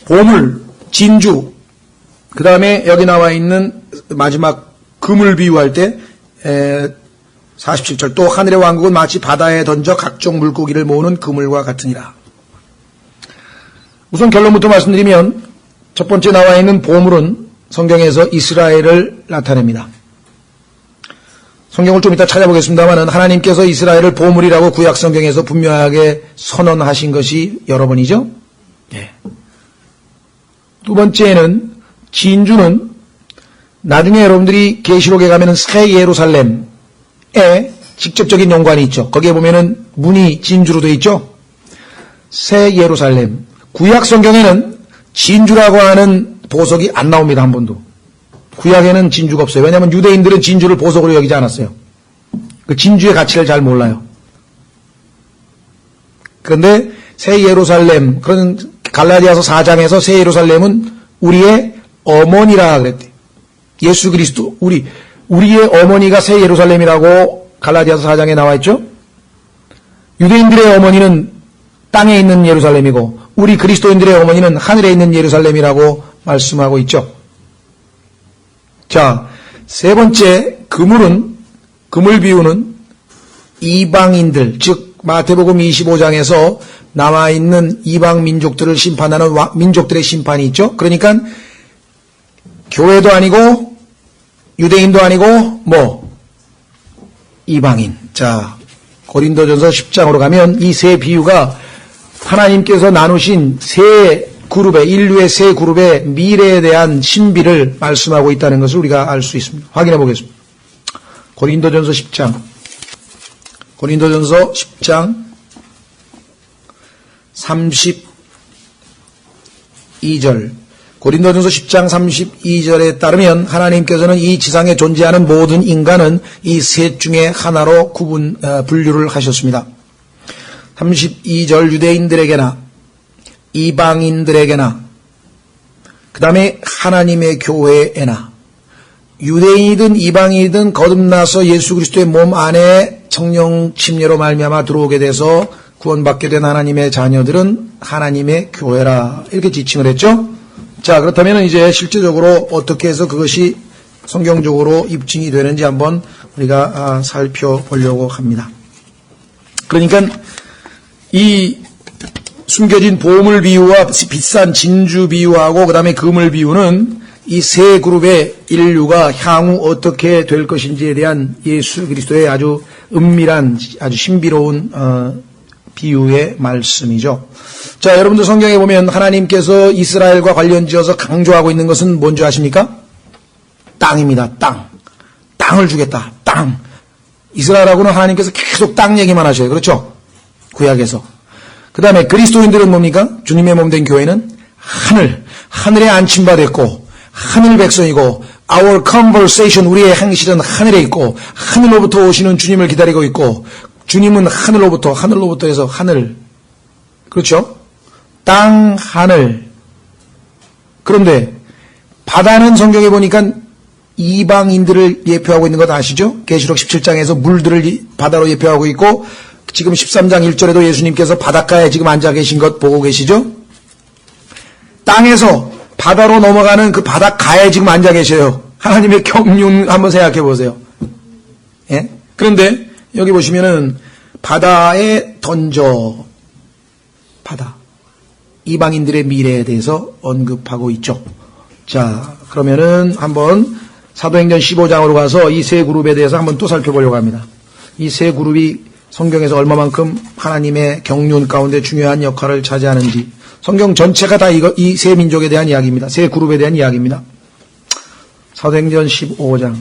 보물, 진주, 그 다음에 여기 나와 있는 마지막 금을 비유할 때 47절 또 하늘의 왕국은 마치 바다에 던져 각종 물고기를 모으는 그물과 같으니라. 우선 결론부터 말씀드리면 첫 번째 나와 있는 보물은 성경에서 이스라엘을 나타냅니다. 성경을 좀 이따 찾아보겠습니다만 하나님께서 이스라엘을 보물이라고 구약 성경에서 분명하게 선언하신 것이 여러 번이죠. 네. 두 번째는 진주는 나중에 여러분들이 계시록에 가면은 새 예루살렘에 직접적인 연관이 있죠. 거기에 보면은 문이 진주로 되어 있죠. 새 예루살렘. 구약 성경에는 진주라고 하는 보석이 안 나옵니다. 한 번도. 구약에는 진주가 없어요. 왜냐하면 유대인들은 진주를 보석으로 여기지 않았어요. 그 진주의 가치를 잘 몰라요. 그런데 새 예루살렘, 그런 갈라디아서 4장에서 새 예루살렘은 우리의 어머니라 그랬대요. 예수 그리스도, 우리의 어머니가 새 예루살렘이라고 갈라디아서 4장에 나와 있죠. 유대인들의 어머니는 땅에 있는 예루살렘이고 우리 그리스도인들의 어머니는 하늘에 있는 예루살렘이라고 말씀하고 있죠. 자, 세 번째 그물 비유는 이방인들, 즉 마태복음 25장에서 남아있는 이방 민족들을 심판하는 민족들의 심판이 있죠. 그러니까 교회도 아니고 유대인도 아니고 이방인. 자, 고린도전서 10장으로 가면 이 세 비유가 하나님께서 나누신 인류의 세 그룹의 미래에 대한 신비를 말씀하고 있다는 것을 우리가 알 수 있습니다. 확인해 보겠습니다. 고린도전서 10장 32절. 고린도전서 10장 32절에 따르면 하나님께서는 이 지상에 존재하는 모든 인간은 이 셋 중에 하나로 분류를 하셨습니다. 32절 유대인들에게나 이방인들에게나 그 다음에 하나님의 교회에나 유대인이든 이방인이든 거듭나서 예수 그리스도의 몸 안에 성령 침례로 말미암아 들어오게 돼서 구원받게 된 하나님의 자녀들은 하나님의 교회라 이렇게 지칭을 했죠. 자, 그렇다면 이제 실제적으로 어떻게 해서 그것이 성경적으로 입증이 되는지 한번 우리가 살펴보려고 합니다. 그러니까 이 숨겨진 보물 비유와 비싼 진주 비유하고 그 다음에 그물 비유는 이 세 그룹의 인류가 향후 어떻게 될 것인지에 대한 예수 그리스도의 아주 은밀한 아주 신비로운 비유의 말씀이죠. 자, 여러분들 성경에 보면 하나님께서 이스라엘과 관련지어서 강조하고 있는 것은 뭔지 아십니까? 땅입니다. 땅을 주겠다. 땅. 이스라엘하고는 하나님께서 계속 땅 얘기만 하셔요. 그렇죠? 구약에서. 그 다음에 그리스도인들은 뭡니까? 주님의 몸 된 교회는 하늘에 안침받았고 하늘 백성이고 our conversation, 우리의 행실은 하늘에 있고 하늘로부터 오시는 주님을 기다리고 있고 주님은 하늘로부터 해서 하늘. 그렇죠? 땅, 하늘. 그런데 바다는 성경에 보니까 이방인들을 예표하고 있는 것 아시죠? 계시록 17장에서 물들을 바다로 예표하고 있고 지금 13장 1절에도 예수님께서 바닷가에 지금 앉아 계신 것 보고 계시죠? 땅에서 바다로 넘어가는 그 바닷가에 지금 앉아 계셔요. 하나님의 경륜 한번 생각해 보세요. 예? 그런데 여기 보시면은 바다에 바다. 이방인들의 미래에 대해서 언급하고 있죠. 자, 그러면은 한번 사도행전 15장으로 가서 이 세 그룹에 대해서 한번 또 살펴보려고 합니다. 이 세 그룹이 성경에서 얼마만큼 하나님의 경륜 가운데 중요한 역할을 차지하는지 성경 전체가 다 이 세 민족에 대한 이야기입니다. 세 그룹에 대한 이야기입니다. 사도행전 15장.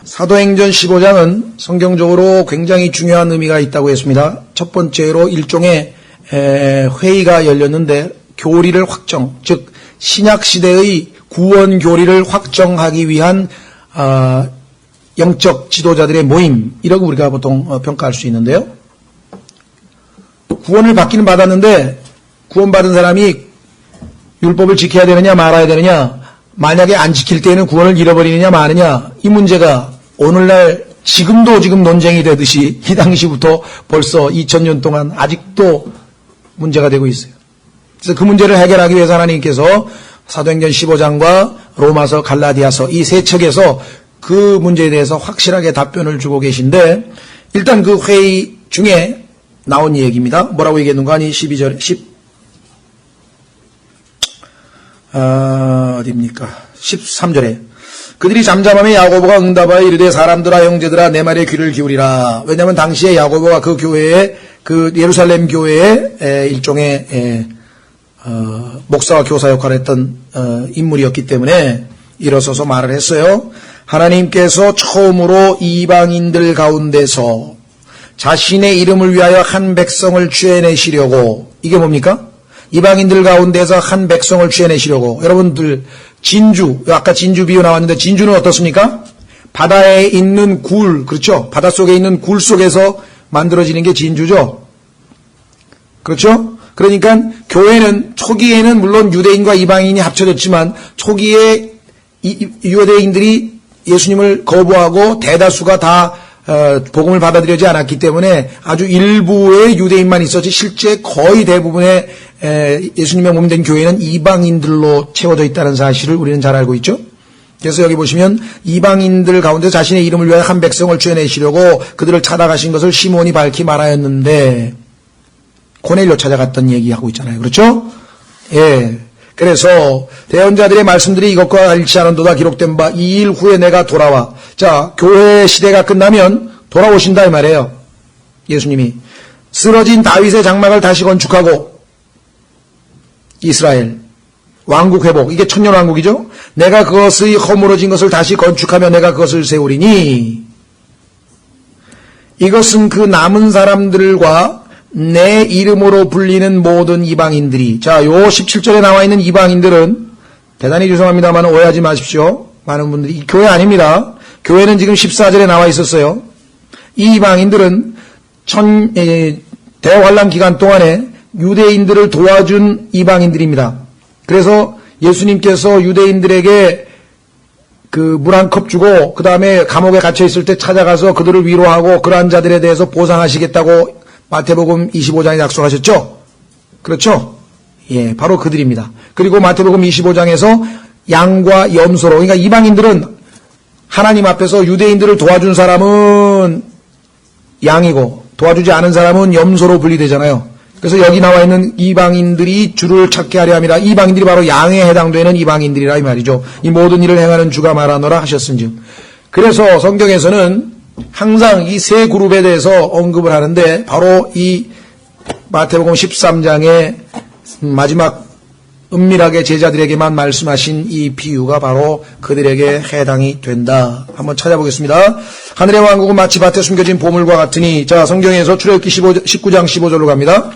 사도행전 15장은 성경적으로 굉장히 중요한 의미가 있다고 했습니다. 첫 번째로 일종의 회의가 열렸는데 교리를 확정, 즉 신약시대의 구원 교리를 확정하기 위한 영적 지도자들의 모임, 이라고 우리가 보통 평가할 수 있는데요. 구원을 받기는 받았는데 구원받은 사람이 율법을 지켜야 되느냐 말아야 되느냐, 만약에 안 지킬 때에는 구원을 잃어버리느냐 마느냐, 이 문제가 오늘날 지금 논쟁이 되듯이 이 당시부터 벌써 2000년 동안 아직도 문제가 되고 있어요. 그래서 그 문제를 해결하기 위해서 하나님께서 사도행전 15장과 로마서, 갈라디아서 이 세 책에서 그 문제에 대해서 확실하게 답변을 주고 계신데, 일단 그 회의 중에 나온 얘기입니다. 뭐라고 얘기했는가 하니 13절에 그들이 잠잠하며 야고보가 응답하여 이르되 사람들아 형제들아 내 말에 귀를 기울이라. 왜냐하면 당시에 야고보가 그 교회에, 그 예루살렘 교회의 일종의 목사와 교사 역할을 했던 인물이었기 때문에 일어서서 말을 했어요. 하나님께서 처음으로 이방인들 가운데서 자신의 이름을 위하여 한 백성을 취해내시려고, 이게 뭡니까? 이방인들 가운데서 한 백성을 취해내시려고. 여러분들 진주, 아까 진주 비유 나왔는데 진주는 어떻습니까? 바다에 있는 굴, 그렇죠? 바닷속에 있는 굴 속에서 만들어지는 게 진주죠. 그렇죠? 그러니까 교회는 초기에는 물론 유대인과 이방인이 합쳐졌지만 초기에 유대인들이 예수님을 거부하고 대다수가 다 복음을 받아들이지 않았기 때문에 아주 일부의 유대인만 있었지 실제 거의 대부분의 예수님의 몸이 된 교회는 이방인들로 채워져 있다는 사실을 우리는 잘 알고 있죠. 그래서 여기 보시면 이방인들 가운데 자신의 이름을 위하여 한 백성을 쥐어내시려고 그들을 찾아가신 것을 시몬이 밝히 말하였는데 고넬료 찾아갔던 얘기하고 있잖아요. 그렇죠? 예. 그래서 대언자들의 말씀들이 이것과 일치하는도다 기록된 바 2일 후에 내가 돌아와. 자, 교회 시대가 끝나면 돌아오신다 이 말이에요. 예수님이 쓰러진 다윗의 장막을 다시 건축하고 이스라엘 왕국 회복, 이게 천년 왕국이죠. 내가 그것의 허물어진 것을 다시 건축하며 내가 그것을 세우리니 이것은 그 남은 사람들과 내 이름으로 불리는 모든 이방인들이, 자, 요 17절에 나와 있는 이방인들은 대단히 죄송합니다만 오해하지 마십시오. 많은 분들이 이 교회 아닙니다. 교회는 지금 14절에 나와 있었어요. 이 이방인들은 대환란 기간 동안에 유대인들을 도와준 이방인들입니다. 그래서 예수님께서 유대인들에게 그 물 한 컵 주고 그 다음에 감옥에 갇혀 있을 때 찾아가서 그들을 위로하고 그러한 자들에 대해서 보상하시겠다고 마태복음 25장에 약속하셨죠? 그렇죠? 예, 바로 그들입니다. 그리고 마태복음 25장에서 양과 염소로, 그러니까 이방인들은 하나님 앞에서 유대인들을 도와준 사람은 양이고 도와주지 않은 사람은 염소로 분리되잖아요. 그래서 여기 나와 있는 이방인들이 주를 찾게 하려 함이라. 이방인들이 바로 양에 해당되는 이방인들이라 이 말이죠. 이 모든 일을 행하는 주가 말하노라 하셨은즉. 그래서 성경에서는 항상 이 세 그룹에 대해서 언급을 하는데 바로 이 마태복음 13장의 마지막 은밀하게 제자들에게만 말씀하신 이 비유가 바로 그들에게 해당이 된다. 한번 찾아보겠습니다. 하늘의 왕국은 마치 밭에 숨겨진 보물과 같으니, 자, 성경에서 출애굽기 19장 15절로 갑니다.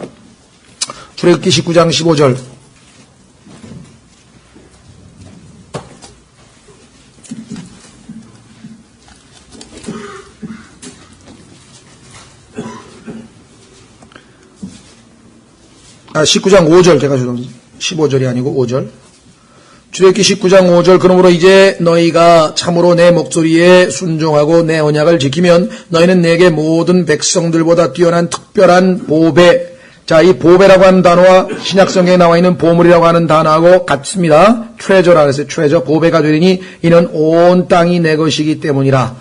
출애굽기 19장 15절. 아, 19장 5절 제가 죄송합니다. 15절이 아니고 5절. 출애굽기 19장 5절. 그러므로 이제 너희가 참으로 내 목소리에 순종하고 내 언약을 지키면 너희는 내게 모든 백성들보다 뛰어난 특별한 보배. 자, 이 보배라고 하는 단어와 신약성경에 나와 있는 보물이라고 하는 단어하고 같습니다. 트레저라 그랬어요. 트레저. 보배가 되리니 이는 온 땅이 내 것이기 때문이라.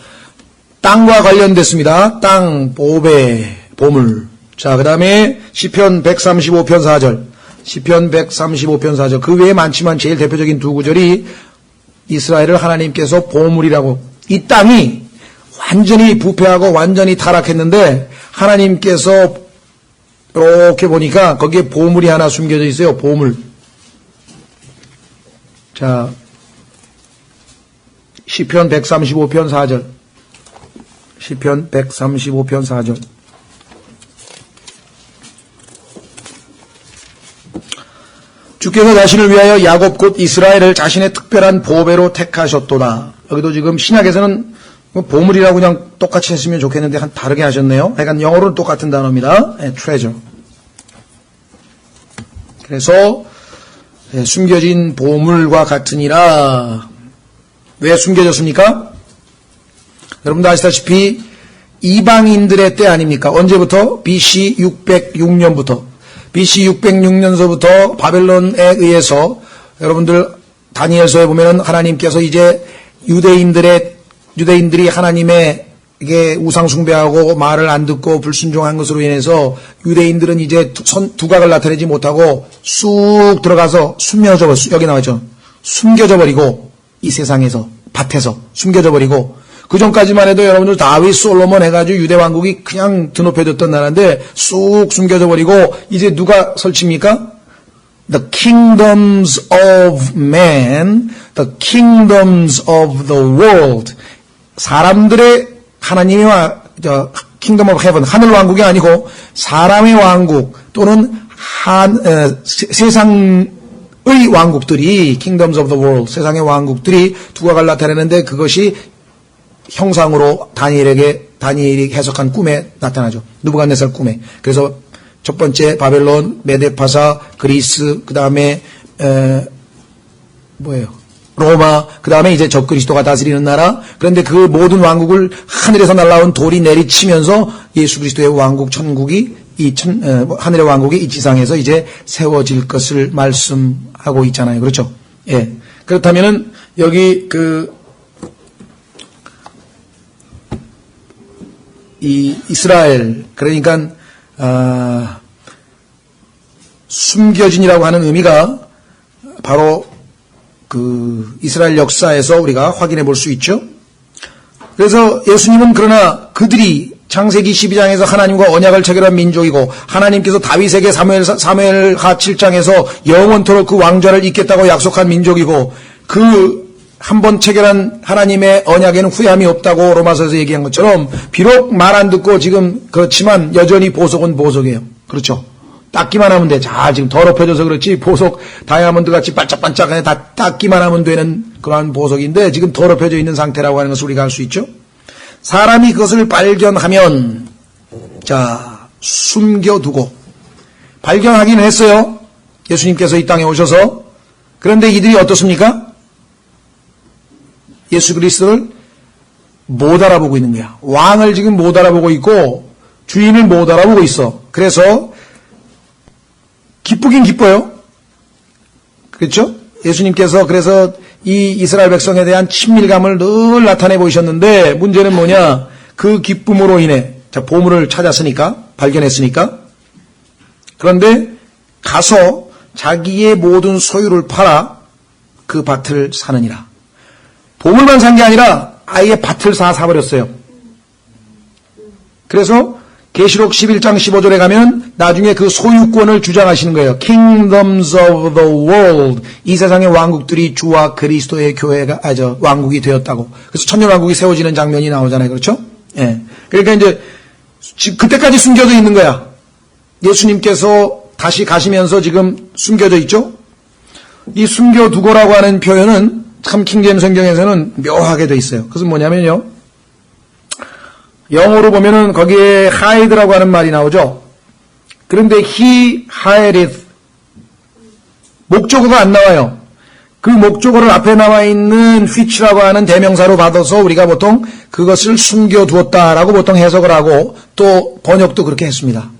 땅과 관련됐습니다. 땅, 보배, 보물. 자, 그 다음에 시편 135편 4절. 시편 135편 4절. 그 외에 많지만 제일 대표적인 두 구절이 이스라엘을 하나님께서 보물이라고. 이 땅이 완전히 부패하고 완전히 타락했는데 하나님께서 이렇게 보니까 거기에 보물이 하나 숨겨져 있어요. 보물. 자, 시편 135편 4절. 시편 135편 4절. 주께서 자신을 위하여 야곱 곧 이스라엘을 자신의 특별한 보배로 택하셨도다. 여기도 지금 신약에서는 보물이라고 그냥 똑같이 했으면 좋겠는데 다르게 하셨네요. 그러니까 영어로는 똑같은 단어입니다. treasure. 그래서 숨겨진 보물과 같으니라. 왜 숨겨졌습니까? 여러분도 아시다시피 이방인들의 때 아닙니까? 언제부터? BC 606년부터. BC 606년서부터 바벨론에 의해서 여러분들 다니엘서에 보면은 하나님께서 이제 유대인들이 하나님의 이게 우상 숭배하고 말을 안 듣고 불순종한 것으로 인해서 유대인들은 이제 두각을 나타내지 못하고 쑥 들어가서 여기 나와있죠. 숨겨져 버리고 이 세상에서 밭에서 숨겨져 버리고 그 전까지만 해도 여러분들 다윗 솔로몬 해가지고 유대 왕국이 그냥 드높여졌던 나라인데 쑥 숨겨져 버리고 이제 누가 설치입니까? The kingdoms of man, the kingdoms of the world. 사람들의 하나님의 kingdom of heaven, 하늘 왕국이 아니고 사람의 왕국 또는 세상의 왕국들이 kingdoms of the world, 세상의 왕국들이 두각을 나타내는데 그것이 형상으로 다니엘이 해석한 꿈에 나타나죠. 느부갓네살 꿈에. 그래서 첫 번째 바벨론, 메데파사, 그리스, 그 다음에 로마, 그 다음에 이제 적그리스도가 다스리는 나라. 그런데 그 모든 왕국을 하늘에서 날아온 돌이 내리치면서 예수 그리스도의 왕국, 천국이 하늘의 왕국이 이 지상에서 이제 세워질 것을 말씀하고 있잖아요. 그렇죠? 예. 그렇다면은 여기 이 이스라엘, 그러니까 숨겨진이라고 하는 의미가 바로 이스라엘 역사에서 우리가 확인해 볼 수 있죠. 그래서 예수님은 그러나 그들이 창세기 12장에서 하나님과 언약을 체결한 민족이고 하나님께서 다윗에게 사무엘하 7장에서 영원토록 그 왕좌를 잇겠다고 약속한 민족이고 그 한 번 체결한 하나님의 언약에는 후회함이 없다고 로마서에서 얘기한 것처럼 비록 말 안 듣고 지금 그렇지만 여전히 보석은 보석이에요. 그렇죠? 닦기만 하면 돼. 자, 지금 더럽혀져서 그렇지 보석 다이아몬드 같이 반짝반짝하게 다 닦기만 하면 되는 그러한 보석인데 지금 더럽혀져 있는 상태라고 하는 것을 우리가 알 수 있죠. 사람이 그것을 발견하면 자 숨겨두고 발견하기는 했어요. 예수님께서 이 땅에 오셔서. 그런데 이들이 어떻습니까? 예수 그리스도를 못 알아보고 있는 거야. 왕을 지금 못 알아보고 있고 주인을 못 알아보고 있어. 그래서 기쁘긴 기뻐요. 그렇죠? 예수님께서 그래서 이 이스라엘 백성에 대한 친밀감을 늘 나타내 보이셨는데 문제는 뭐냐? 그 기쁨으로 인해 자 보물을 찾았으니까 발견했으니까 그런데 가서 자기의 모든 소유를 팔아 그 밭을 사느니라. 보물만 산 게 아니라 아예 밭을 사버렸어요. 그래서 계시록 11장 15절에 가면 나중에 그 소유권을 주장하시는 거예요. Kingdoms of the world. 이 세상의 왕국들이 주와 그리스도의 교회가 왕국이 되었다고. 그래서 천년왕국이 세워지는 장면이 나오잖아요. 그렇죠? 예. 그러니까 이제 그때까지 숨겨져 있는 거야. 예수님께서 다시 가시면서 지금 숨겨져 있죠? 이 숨겨두고라고 하는 표현은 참 킹제임스 성경에서는 묘하게 돼 있어요. 그것은 뭐냐면요. 영어로 보면은 거기에 hide라고 하는 말이 나오죠. 그런데 he hideth 목적어가 안 나와요. 그 목적어를 앞에 나와 있는 which라고 하는 대명사로 받아서 우리가 보통 그것을 숨겨두었다라고 보통 해석을 하고 또 번역도 그렇게 했습니다.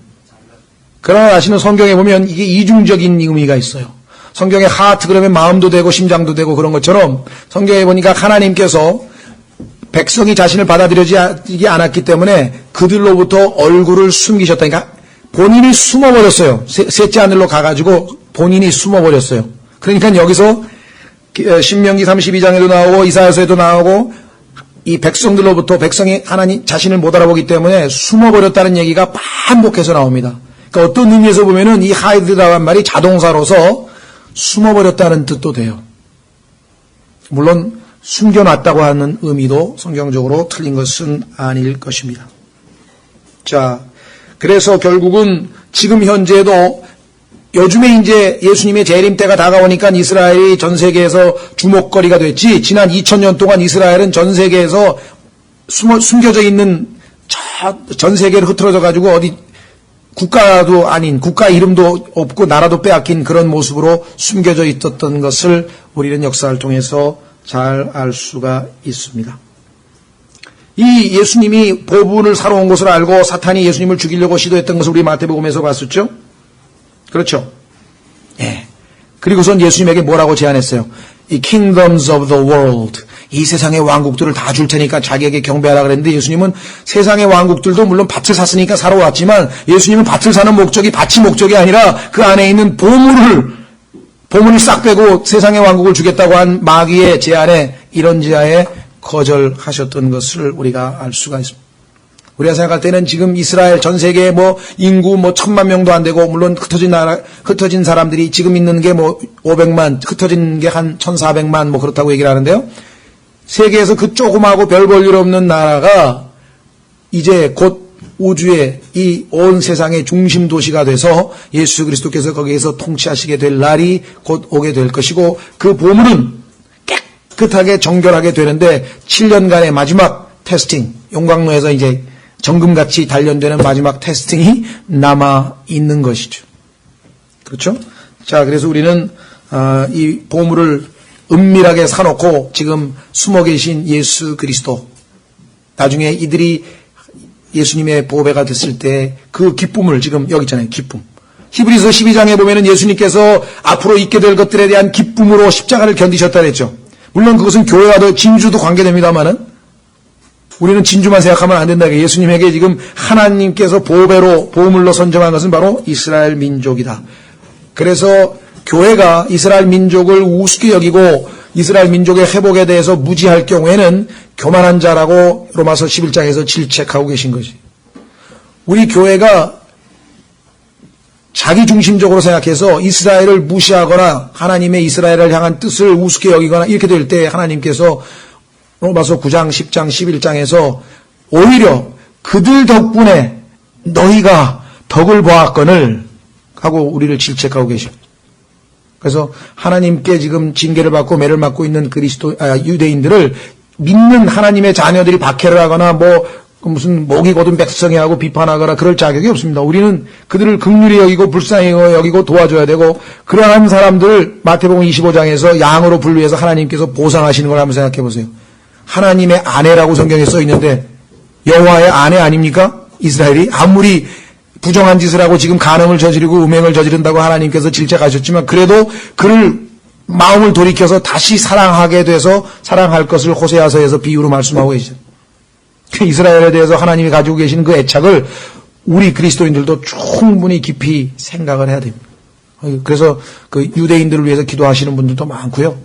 그러나 아시는 성경에 보면 이게 이중적인 의미가 있어요. 성경에 하트 그러면 마음도 되고 심장도 되고 그런 것처럼 성경에 보니까 하나님께서 백성이 자신을 받아들이지 않았기 때문에 그들로부터 얼굴을 숨기셨다. 그러니까 본인이 숨어버렸어요. 셋째 하늘로 가가지고 본인이 숨어버렸어요. 그러니까 여기서 신명기 32장에도 나오고 이사야서에도 나오고 이 백성들로부터 백성이 하나님 자신을 못 알아보기 때문에 숨어버렸다는 얘기가 반복해서 나옵니다. 그러니까 어떤 의미에서 보면은 이 하이드라는 말이 자동사로서 숨어버렸다는 뜻도 돼요. 물론 숨겨놨다고 하는 의미도 성경적으로 틀린 것은 아닐 것입니다. 자, 그래서 결국은 지금 현재도 요즘에 이제 예수님의 재림 때가 다가오니까 이스라엘이 전 세계에서 주목거리가 됐지. 지난 2000년 동안 이스라엘은 전 세계에서 숨겨져 있는 전 세계로 흩어져 가지고 어디 국가도 아닌 국가 이름도 없고 나라도 빼앗긴 그런 모습으로 숨겨져 있었던 것을 우리는 역사를 통해서 잘 알 수가 있습니다. 이 예수님이 보분을 사러 온 것을 알고 사탄이 예수님을 죽이려고 시도했던 것을 우리 마태복음에서 봤었죠? 그렇죠? 예. 그리고선 예수님에게 뭐라고 제안했어요? 이 kingdoms of the world. 이 세상의 왕국들을 다 줄 테니까 자기에게 경배하라 그랬는데 예수님은 세상의 왕국들도 물론 밭을 샀으니까 사러 왔지만 예수님은 밭을 사는 목적이 밭이 목적이 아니라 그 안에 있는 보물을 싹 빼고 세상의 왕국을 주겠다고 한 마귀의 제안에 이런 제안에 거절하셨던 것을 우리가 알 수가 있습니다. 우리가 생각할 때는 지금 이스라엘 전 세계에 인구 1000만 명도 안 되고 물론 흩어진 사람들이 지금 있는 게 500만, 흩어진 게 한 1400만 그렇다고 얘기를 하는데요. 세계에서 그 조그마하고 별 볼 일 없는 나라가 이제 곧 우주의 이 온 세상의 중심 도시가 돼서 예수 그리스도께서 거기에서 통치하시게 될 날이 곧 오게 될 것이고 그 보물은 깨끗하게 정결하게 되는데 7년간의 마지막 테스팅, 용광로에서 이제 정금같이 단련되는 마지막 테스팅이 남아 있는 것이죠. 그렇죠? 자, 그래서 우리는 이 보물을 은밀하게 사놓고 지금 숨어 계신 예수 그리스도, 나중에 이들이 예수님의 보배가 됐을 때 그 기쁨을 지금 여기 있잖아요. 기쁨. 히브리서 12장에 보면은 예수님께서 앞으로 있게 될 것들에 대한 기쁨으로 십자가를 견디셨다 그랬죠. 물론 그것은 교회와 더 진주도 관계됩니다만은 우리는 진주만 생각하면 안 된다. 예수님에게 지금 하나님께서 보배로 보물로 선정한 것은 바로 이스라엘 민족이다. 그래서 교회가 이스라엘 민족을 우습게 여기고 이스라엘 민족의 회복에 대해서 무지할 경우에는 교만한 자라고 로마서 11장에서 질책하고 계신 것이. 우리 교회가 자기 중심적으로 생각해서 이스라엘을 무시하거나 하나님의 이스라엘을 향한 뜻을 우습게 여기거나 이렇게 될 때 하나님께서 로마서 9장, 10장, 11장에서 오히려 그들 덕분에 너희가 덕을 보았거늘 하고 우리를 질책하고 계십니다. 그래서 하나님께 지금 징계를 받고 매를 맞고 있는 유대인들을 믿는 하나님의 자녀들이 박해를 하거나 무슨 목이 곧은 백성이 하고 비판하거나 그럴 자격이 없습니다. 우리는 그들을 긍휼히 여기고 불쌍히 여기고 도와줘야 되고, 그러한 사람들을 마태복음 25장에서 양으로 분류해서 하나님께서 보상하시는 걸 한번 생각해 보세요. 하나님의 아내라고 성경에 써 있는데 여호와의 아내 아닙니까? 이스라엘이 아무리 부정한 짓을 하고 지금 간음을 저지르고 음행을 저지른다고 하나님께서 질책하셨지만 그래도 그를 마음을 돌이켜서 다시 사랑하게 돼서 사랑할 것을 호세아서에서 비유로 말씀하고 계시죠. 이스라엘에 대해서 하나님이 가지고 계시는 그 애착을 우리 그리스도인들도 충분히 깊이 생각을 해야 됩니다. 그래서 그 유대인들을 위해서 기도하시는 분들도 많고요.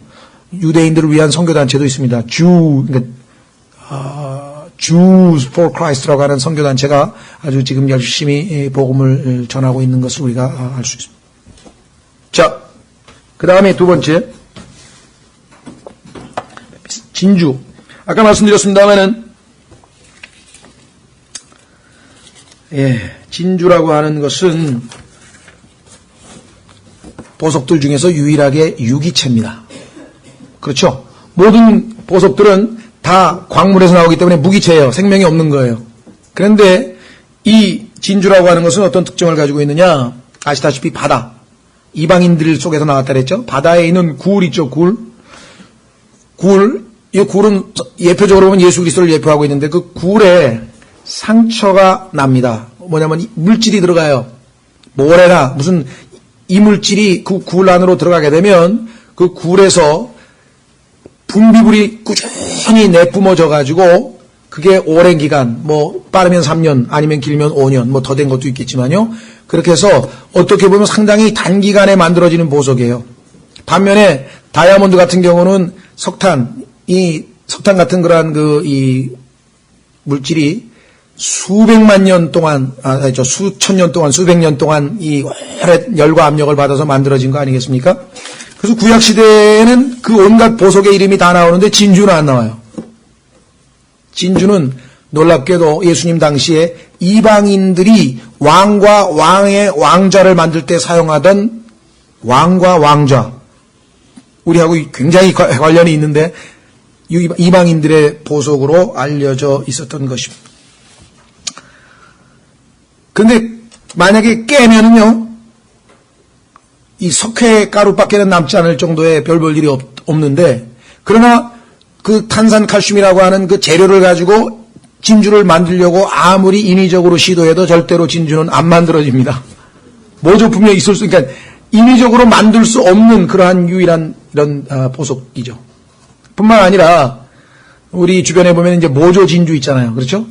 유대인들을 위한 선교단체도 있습니다. Jews for Christ라고 하는 선교단체가 아주 지금 열심히 복음을 전하고 있는 것을 우리가 알 수 있습니다. 자, 그 다음에 두 번째, 진주. 아까 말씀드렸습니다만은, 진주라고 하는 것은 보석들 중에서 유일하게 유기체입니다. 그렇죠? 모든 보석들은 다 광물에서 나오기 때문에 무기체예요. 생명이 없는 거예요. 그런데 이 진주라고 하는 것은 어떤 특징을 가지고 있느냐? 아시다시피 바다. 이방인들 속에서 나왔다 그랬죠? 바다에 있는 굴 있죠, 굴. 이 굴은 예표적으로 보면 예수 그리스도를 예표하고 있는데 그 굴에 상처가 납니다. 뭐냐면 물질이 들어가요. 모래나 무슨 이물질이 그 굴 안으로 들어가게 되면 그 굴에서 분비물이 꾸준히 내뿜어져 가지고 그게 오랜 기간, 빠르면 3년 아니면 길면 5년, 더 된 것도 있겠지만요. 그렇게 해서 어떻게 보면 상당히 단기간에 만들어지는 보석이에요. 반면에 다이아몬드 같은 경우는 석탄 같은 그러한 이 물질이 수백만 년 동안, 수천 년 동안, 수백 년 동안 이 오랜 열과 압력을 받아서 만들어진 거 아니겠습니까? 그래서 구약시대에는 그 온갖 보석의 이름이 다 나오는데 진주는 안 나와요. 진주는 놀랍게도 예수님 당시에 이방인들이 왕과 왕의 왕좌를 만들 때 사용하던 왕과 왕좌, 우리하고 굉장히 관련이 있는데 이방인들의 보석으로 알려져 있었던 것입니다. 그런데 만약에 깨면은요, 이 석회 가루밖에는 남지 않을 정도의 별 볼 일이 없는데, 그러나 그 탄산칼슘이라고 하는 그 재료를 가지고 진주를 만들려고 아무리 인위적으로 시도해도 절대로 진주는 안 만들어집니다. 모조품이 있을 수, 그러니까 인위적으로 만들 수 없는 그러한 유일한 이런 보석이죠. 뿐만 아니라 우리 주변에 보면 이제 모조 진주 있잖아요. 그렇죠?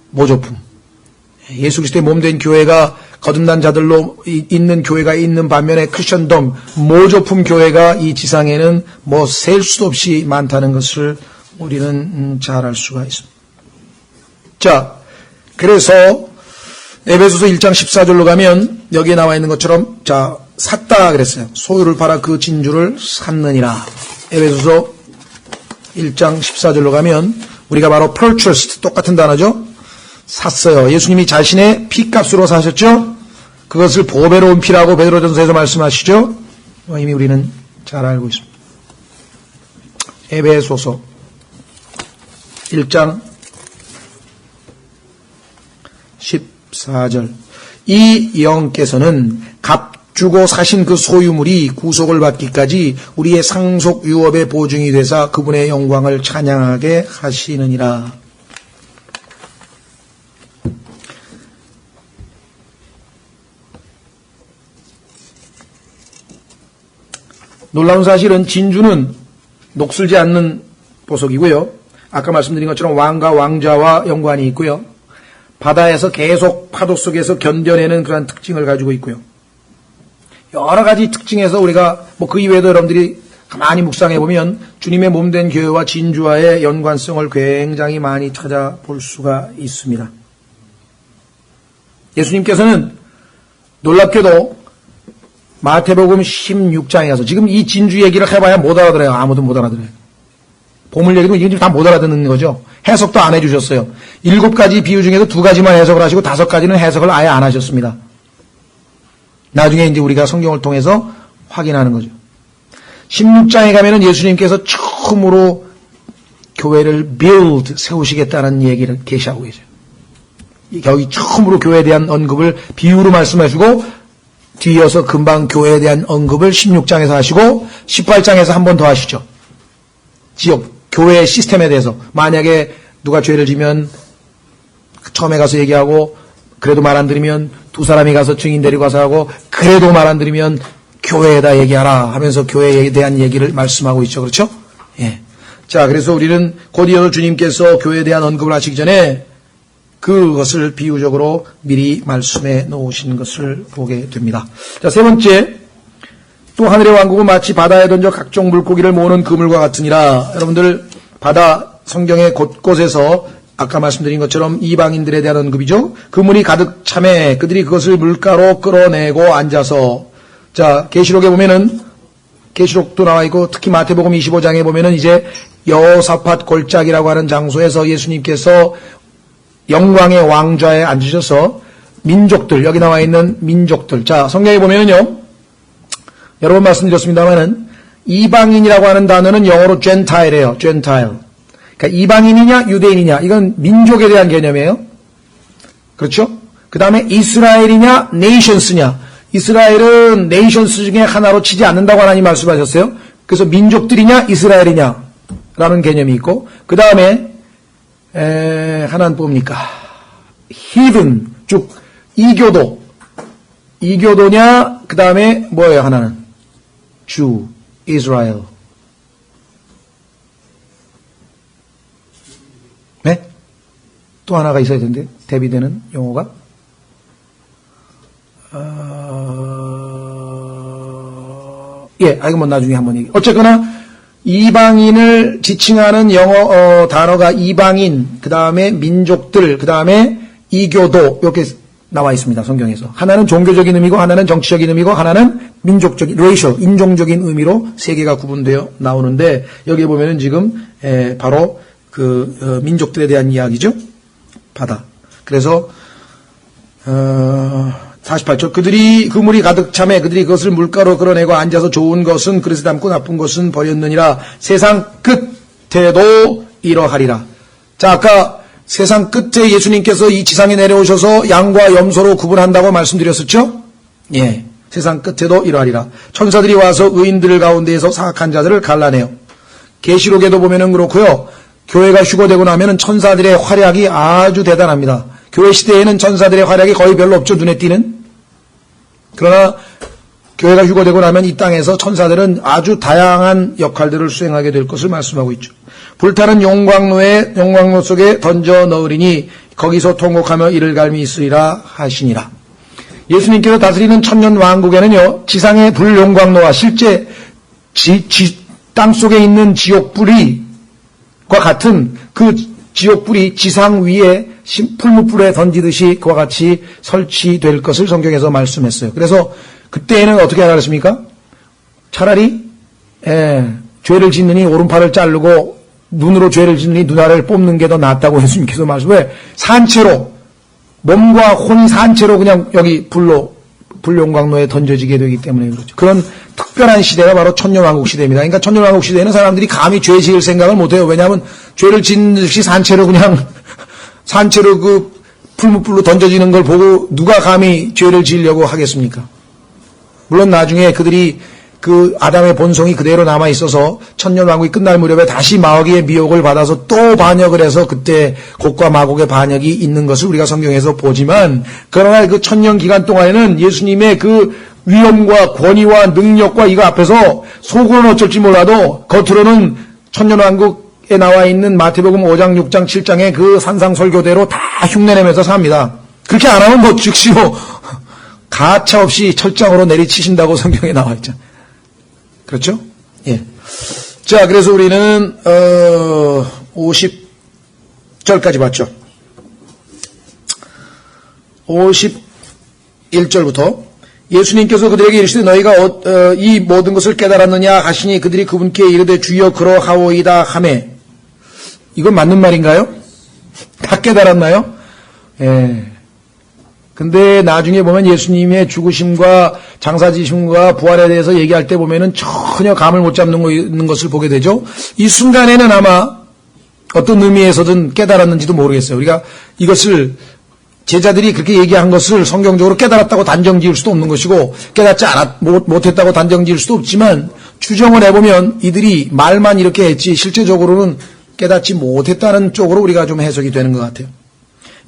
모조품. 예수 그리스도의 몸된 교회가 거듭난 자들로 있는 교회가 있는 반면에 크리스천덤 모조품 교회가 이 지상에는 셀 수도 없이 많다는 것을 우리는 잘 알 수가 있습니다. 자, 그래서 에베소서 1장 14절로 가면 여기에 나와 있는 것처럼 샀다 그랬어요. 소유를 팔아 그 진주를 샀느니라. 에베소서 1장 14절로 가면 우리가 바로 purchased, 똑같은 단어죠. 샀어요. 예수님이 자신의 피값으로 사셨죠. 그것을 보배로운 피라고 베드로전서에서 말씀하시죠. 이미 우리는 잘 알고 있습니다. 에베소서 1장 14절. 이 영께서는 주고 사신 그 소유물이 구속을 받기까지 우리의 상속 유업의 보증이 되사 그분의 영광을 찬양하게 하시느니라. 놀라운 사실은 진주는 녹슬지 않는 보석이고요. 아까 말씀드린 것처럼 왕과 왕자와 연관이 있고요. 바다에서 계속 파도 속에서 견뎌내는 그러한 특징을 가지고 있고요. 여러 가지 특징에서 우리가 그 이외에도 여러분들이 가만히 묵상해 보면 주님의 몸된 교회와 진주와의 연관성을 굉장히 많이 찾아볼 수가 있습니다. 예수님께서는 놀랍게도 마태복음 16장에 가서 지금 이 진주 얘기를 해봐야 못 알아들어요. 아무도 못 알아들어요. 보물 얘기도 이게 다 못 알아듣는 거죠. 해석도 안 해주셨어요. 7가지 비유 중에서 2가지만 해석을 하시고 5가지는 해석을 아예 안 하셨습니다. 나중에 이제 우리가 성경을 통해서 확인하는 거죠. 16장에 가면은 예수님께서 처음으로 교회를 build, 세우시겠다는 얘기를 계시하고 계세요. 여기 처음으로 교회에 대한 언급을 비유로 말씀하시고 뒤이어서 금방 교회에 대한 언급을 16장에서 하시고 18장에서 한 번 더 하시죠. 지역, 교회의 시스템에 대해서 만약에 누가 죄를 지면 처음에 가서 얘기하고 그래도 말 안 들으면 2사람이 가서 증인 데리고 가서 하고 그래도 말 안 들으면 교회에다 얘기하라 하면서 교회에 대한 얘기를 말씀하고 있죠. 그렇죠? 예. 자, 그래서 우리는 곧 이어서 주님께서 교회에 대한 언급을 하시기 전에 그것을 비유적으로 미리 말씀해 놓으신 것을 보게 됩니다. 자, 세 번째, 또 하늘의 왕국은 마치 바다에 던져 각종 물고기를 모으는 그물과 같으니라. 여러분들 바다 성경의 곳곳에서 아까 말씀드린 것처럼 이방인들에 대한 언급이죠. 그물이 가득 차매 그들이 그것을 물가로 끌어내고 앉아서, 자, 계시록에 보면은, 계시록도 나와 있고 특히 마태복음 25장에 보면은 이제 여호사밧 골짜기라고 하는 장소에서 예수님께서 영광의 왕좌에 앉으셔서 민족들, 여기 나와 있는 민족들, 자, 성경에 보면은요, 여러 번 말씀드렸습니다만은 이방인이라고 하는 단어는 영어로 gentile이에요. gentile. 그러니까 이방인이냐 유대인이냐, 이건 민족에 대한 개념이에요. 그렇죠? 그 다음에 이스라엘이냐 nations냐, 이스라엘은 nations 중에 하나로 치지 않는다고 하나님 말씀하셨어요. 그래서 민족들이냐 이스라엘이냐 라는 개념이 있고, 그 다음에 하나는 뭡니까? heathen, 즉 이교도냐, 그 다음에 뭐예요? 하나는 Jew, Israel. 네? 또 하나가 있어야 되는데 대비되는 용어가 이건 뭐 나중에 한번 얘기. 어쨌거나 이방인을 지칭하는 영어 단어가 이방인, 그 다음에 민족들, 그 다음에 이교도, 이렇게 나와 있습니다. 성경에서. 하나는 종교적인 의미고 하나는 정치적인 의미고 하나는 민족적인, racial, 인종적인 의미로 세 개가 구분되어 나오는데, 여기에 보면은 지금 바로 그 민족들에 대한 이야기죠. 바다. 그래서 48절, 그물이 가득 차매 그들이 그것을 물가로 끌어내고 앉아서 좋은 것은 그릇에 담고 나쁜 것은 버렸느니라. 세상 끝에도 이러하리라. 자, 아까 세상 끝에 예수님께서 이 지상에 내려오셔서 양과 염소로 구분한다고 말씀드렸었죠? 예. 세상 끝에도 이러하리라. 천사들이 와서 의인들 가운데에서 사악한 자들을 갈라내요. 계시록에도 보면은 그렇고요. 교회가 휴거되고 나면은 천사들의 활약이 아주 대단합니다. 교회 시대에는 천사들의 활약이 거의 별로 없죠. 눈에 띄는. 그러나 교회가 휴거되고 나면 이 땅에서 천사들은 아주 다양한 역할들을 수행하게 될 것을 말씀하고 있죠. 불타는 용광로 속에 던져 넣으리니 거기서 통곡하며 이를 갈미 있으리라 하시니라. 예수님께서 다스리는 천년 왕국에는요, 지상의 불용광로와 실제 땅 속에 있는 지옥불과 같은 그 지옥불이 지상 위에 풀무불에 던지듯이 그와 같이 설치될 것을 성경에서 말씀했어요. 그래서 그때에는 어떻게 하겠습니까? 차라리 죄를 짓느니 오른팔을 자르고 눈으로 죄를 짓느니 눈알을 뽑는 게 더 낫다고 예수님께서 말씀해. 산채로, 몸과 혼이 산채로 그냥 여기 불용광로에 던져지게 되기 때문에 그렇죠. 그런 특별한 시대가 바로 천년왕국 시대입니다. 그러니까 천년왕국 시대에는 사람들이 감히 죄 지을 생각을 못해요. 왜냐하면 죄를 짓는 듯이 산채로 그 풀무불로 던져지는 걸 보고 누가 감히 죄를 지으려고 하겠습니까? 물론 나중에 그들이 그 아담의 본성이 그대로 남아 있어서 천년왕국이 끝날 무렵에 다시 마귀의 미혹을 받아서 또 반역을 해서 그때 곡과 마곡의 반역이 있는 것을 우리가 성경에서 보지만, 그러나 그 천년 기간 동안에는 예수님의 그 위엄과 권위와 능력과 이거 앞에서 속으로는 어쩔지 몰라도 겉으로는 천년왕국에 나와 있는 마태복음 5장, 6장, 7장의 그 산상설교대로 다 흉내내면서 삽니다. 그렇게 안 하면 뭐 즉시로 가차없이 철장으로 내리치신다고 성경에 나와 있죠. 그렇죠? 예. 자, 그래서 우리는 50절까지 봤죠. 51절부터 예수님께서 그들에게 이르시되 너희가 이 모든 것을 깨달았느냐 하시니 그들이 그분께 이르되 주여 그러하오이다 하매. 이건 맞는 말인가요? 다 깨달았나요? 예. 근데 나중에 보면 예수님의 죽으심과 장사지심과 부활에 대해서 얘기할 때 보면은 전혀 감을 못 잡는 것을 보게 되죠. 이 순간에는 아마 어떤 의미에서든 깨달았는지도 모르겠어요. 우리가 이것을 제자들이 그렇게 얘기한 것을 성경적으로 깨달았다고 단정 지을 수도 없는 것이고 깨닫지 못했다고 단정 지을 수도 없지만 추정을 해보면 이들이 말만 이렇게 했지 실제적으로는 깨닫지 못했다는 쪽으로 우리가 좀 해석이 되는 것 같아요.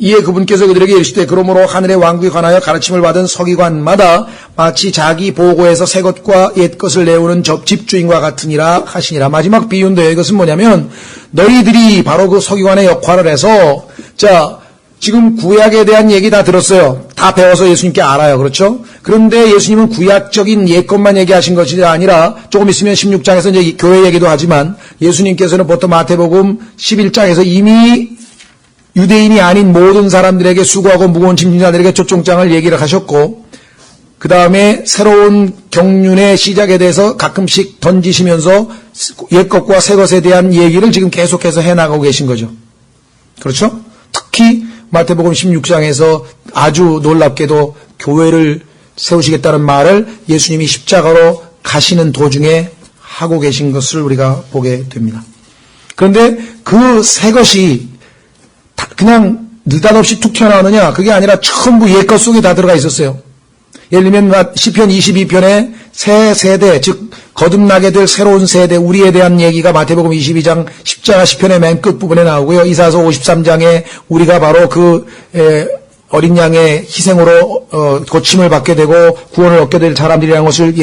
이에 그분께서 그들에게 이르시되 그러므로 하늘의 왕국에 관하여 가르침을 받은 서기관마다 마치 자기 보고에서 새 것과 옛 것을 내오는 집주인과 같으니라 하시니라. 마지막 비유인데요. 이것은 뭐냐면 너희들이 바로 그 서기관의 역할을 해서, 자, 지금 구약에 대한 얘기 다 들었어요. 다 배워서 예수님께 알아요. 그렇죠? 그런데 예수님은 구약적인 옛 것만 얘기하신 것이 아니라 조금 있으면 16장에서 이제 교회 얘기도 하지만 예수님께서는 보통 마태복음 11장에서 이미 유대인이 아닌 모든 사람들에게 수고하고 무거운 짐진 자들에게 초청장을 얘기를 하셨고, 그 다음에 새로운 경륜의 시작에 대해서 가끔씩 던지시면서 옛것과 새것에 대한 얘기를 지금 계속해서 해나가고 계신 거죠. 그렇죠? 특히 마태복음 16장에서 아주 놀랍게도 교회를 세우시겠다는 말을 예수님이 십자가로 가시는 도중에 하고 계신 것을 우리가 보게 됩니다. 그런데 그 새 것이 그냥 느닷없이 툭 튀어나오느냐? 그게 아니라 전부 옛것 속에 다 들어가 있었어요. 예를 들면 시편 22편의 새 세대, 즉 거듭나게 될 새로운 세대, 우리에 대한 얘기가 마태복음 22장 십자가 시편의 맨 끝부분에 나오고요. 이사야서 53장에 우리가 바로 그 어린 양의 희생으로 고침을 받게 되고 구원을 얻게 될 사람들이라는 것을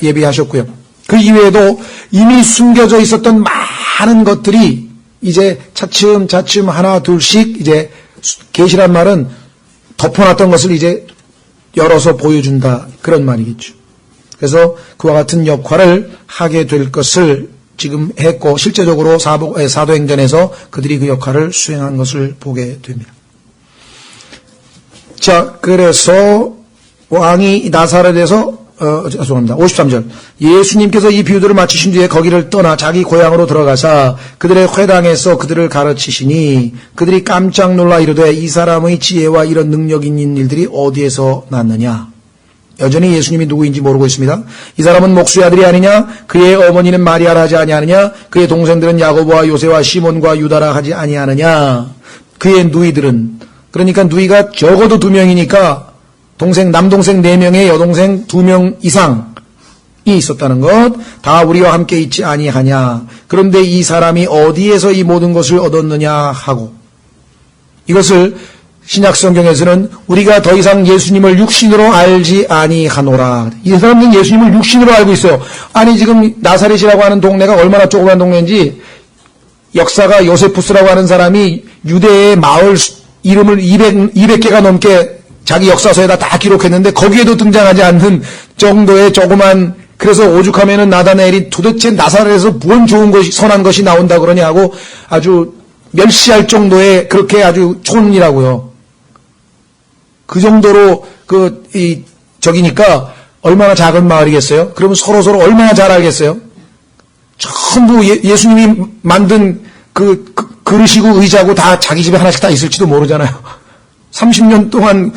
예비하셨고요. 그 이외에도 이미 숨겨져 있었던 많은 것들이 이제 차츰 하나 둘씩 이제 계시란 말은 덮어놨던 것을 이제 열어서 보여준다, 그런 말이겠죠. 그래서 그와 같은 역할을 하게 될 것을 지금 했고 실제적으로 사도행전에서 그들이 그 역할을 수행한 것을 보게 됩니다. 자, 그래서 왕이 나사렛에서 죄송합니다. 53절. 예수님께서 이 비유들을 마치신 뒤에 거기를 떠나 자기 고향으로 들어가사 그들의 회당에서 그들을 가르치시니 그들이 깜짝 놀라 이르되 이 사람의 지혜와 이런 능력 있는 일들이 어디에서 났느냐. 여전히 예수님이 누구인지 모르고 있습니다. 이 사람은 목수의 아들이 아니냐? 그의 어머니는 마리아라 하지 아니하느냐? 그의 동생들은 야고보와 요새와 시몬과 유다라 하지 아니하느냐? 그의 누이들은, 그러니까 누이가 적어도 2명이니까 남동생 4명에 여동생 2명 이상이 있었다는 것, 다 우리와 함께 있지 아니하냐. 그런데 이 사람이 어디에서 이 모든 것을 얻었느냐 하고, 이것을 신약성경에서는 우리가 더 이상 예수님을 육신으로 알지 아니하노라. 이 사람들은 예수님을 육신으로 알고 있어요. 아니 지금 나사렛이라고 하는 동네가 얼마나 조그만 동네인지, 역사가 요세푸스라고 하는 사람이 유대의 마을 이름을 200개가 넘게 자기 역사서에다 다 기록했는데 거기에도 등장하지 않는 정도의 조그만, 그래서 오죽하면은 나다나엘이 도대체 나사렛에서 뭔 좋은 것이, 선한 것이 나온다 그러냐고 아주 멸시할 정도의 그렇게 아주 촌이라고요. 그 정도로 저기니까 얼마나 작은 마을이겠어요? 그러면 서로 얼마나 잘 알겠어요? 전부 예수님이 만든 그릇이고 의자고 다 자기 집에 하나씩 다 있을지도 모르잖아요. 30년 동안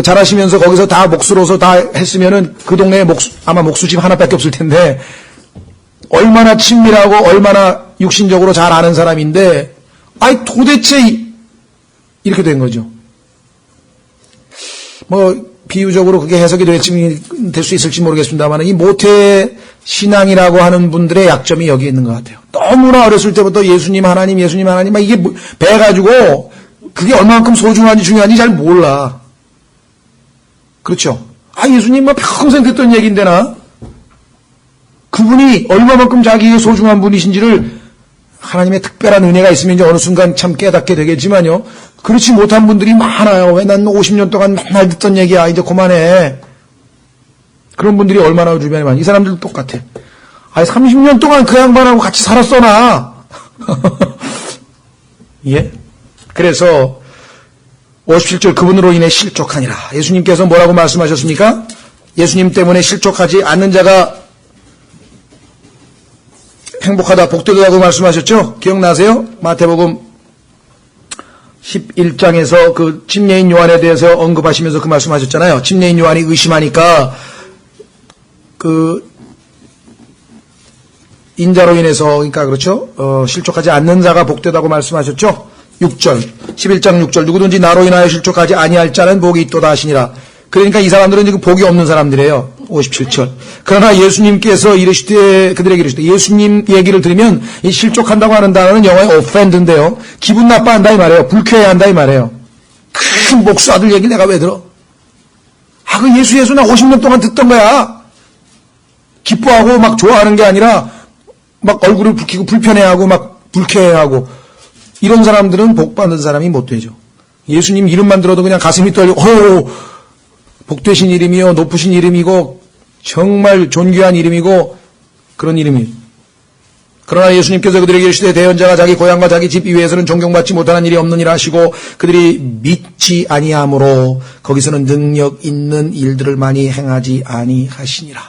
잘하시면서 거기서 다 목수로서 다 했으면은 그 동네에 아마 목수집 하나밖에 없을 텐데, 얼마나 친밀하고 얼마나 육신적으로 잘 아는 사람인데, 도대체 이렇게 된 거죠. 비유적으로 그게 해석이 될 수 있을지 모르겠습니다만 이 모태 신앙이라고 하는 분들의 약점이 여기 있는 것 같아요. 너무나 어렸을 때부터 예수님 하나님 막 이게 배가지고 그게 얼마만큼 소중한지 중요한지 잘 몰라. 그렇죠? 예수님 평생 듣던 얘기인데나 그분이 얼마만큼 자기의 소중한 분이신지를 하나님의 특별한 은혜가 있으면 이제 어느 순간 참 깨닫게 되겠지만요. 그렇지 못한 분들이 많아요. 왜 난 50년 동안 맨날 듣던 얘기야. 이제 그만해. 그런 분들이 얼마나 주변에 많이. 이 사람들도 똑같아. 30년 동안 그 양반하고 같이 살았어, 나. 예? 그래서 57절 그분으로 인해 실족하니라. 예수님께서 뭐라고 말씀하셨습니까? 예수님 때문에 실족하지 않는 자가 행복하다, 복되다고 말씀하셨죠? 기억나세요? 마태복음 11장에서 그 침례인 요한에 대해서 언급하시면서 그 말씀하셨잖아요. 침례인 요한이 의심하니까 그 인자로 인해서 그러니까 그렇죠? 실족하지 않는 자가 복되다고 말씀하셨죠? 6절 11장 6절 누구든지 나로 인하여 실족하지 아니할 자는 복이 있도다 하시니라. 그러니까 이 사람들은 지금 복이 없는 사람들이에요. 57절. 그러나 예수님께서 이르시되 그들에게 이르시되 예수님 얘기를 들으면 이 실족한다고 하는 단어는 영어의 offend인데요. 기분 나빠한다 이 말이에요. 불쾌해한다 이 말이에요. 큰 목수 아들 얘기를 내가 왜 들어? 그 예수 나 50년 동안 듣던 거야. 기뻐하고 막 좋아하는 게 아니라 막 얼굴을 붉히고 불편해하고 막 불쾌해하고 이런 사람들은 복 받는 사람이 못 되죠. 예수님 이름만 들어도 그냥 가슴이 떨려. 복되신 이름이요, 높으신 이름이고 정말 존귀한 이름이고 그런 이름이에요. 그러나 예수님께서 그들에게 이르시되 대언자가 자기 고향과 자기 집 이외에서는 존경받지 못하는 일이 없느니라 하시고 그들이 믿지 아니하므로 거기서는 능력 있는 일들을 많이 행하지 아니하시니라.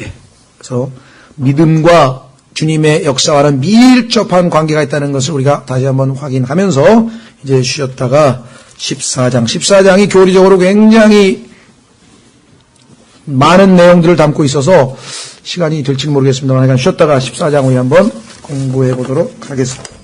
예. 그래서 믿음과 주님의 역사와는 밀접한 관계가 있다는 것을 우리가 다시 한번 확인하면서 이제 쉬었다가 14장이 교리적으로 굉장히 많은 내용들을 담고 있어서 시간이 될지는 모르겠습니다만 쉬었다가 14장 후에 한번 공부해 보도록 하겠습니다.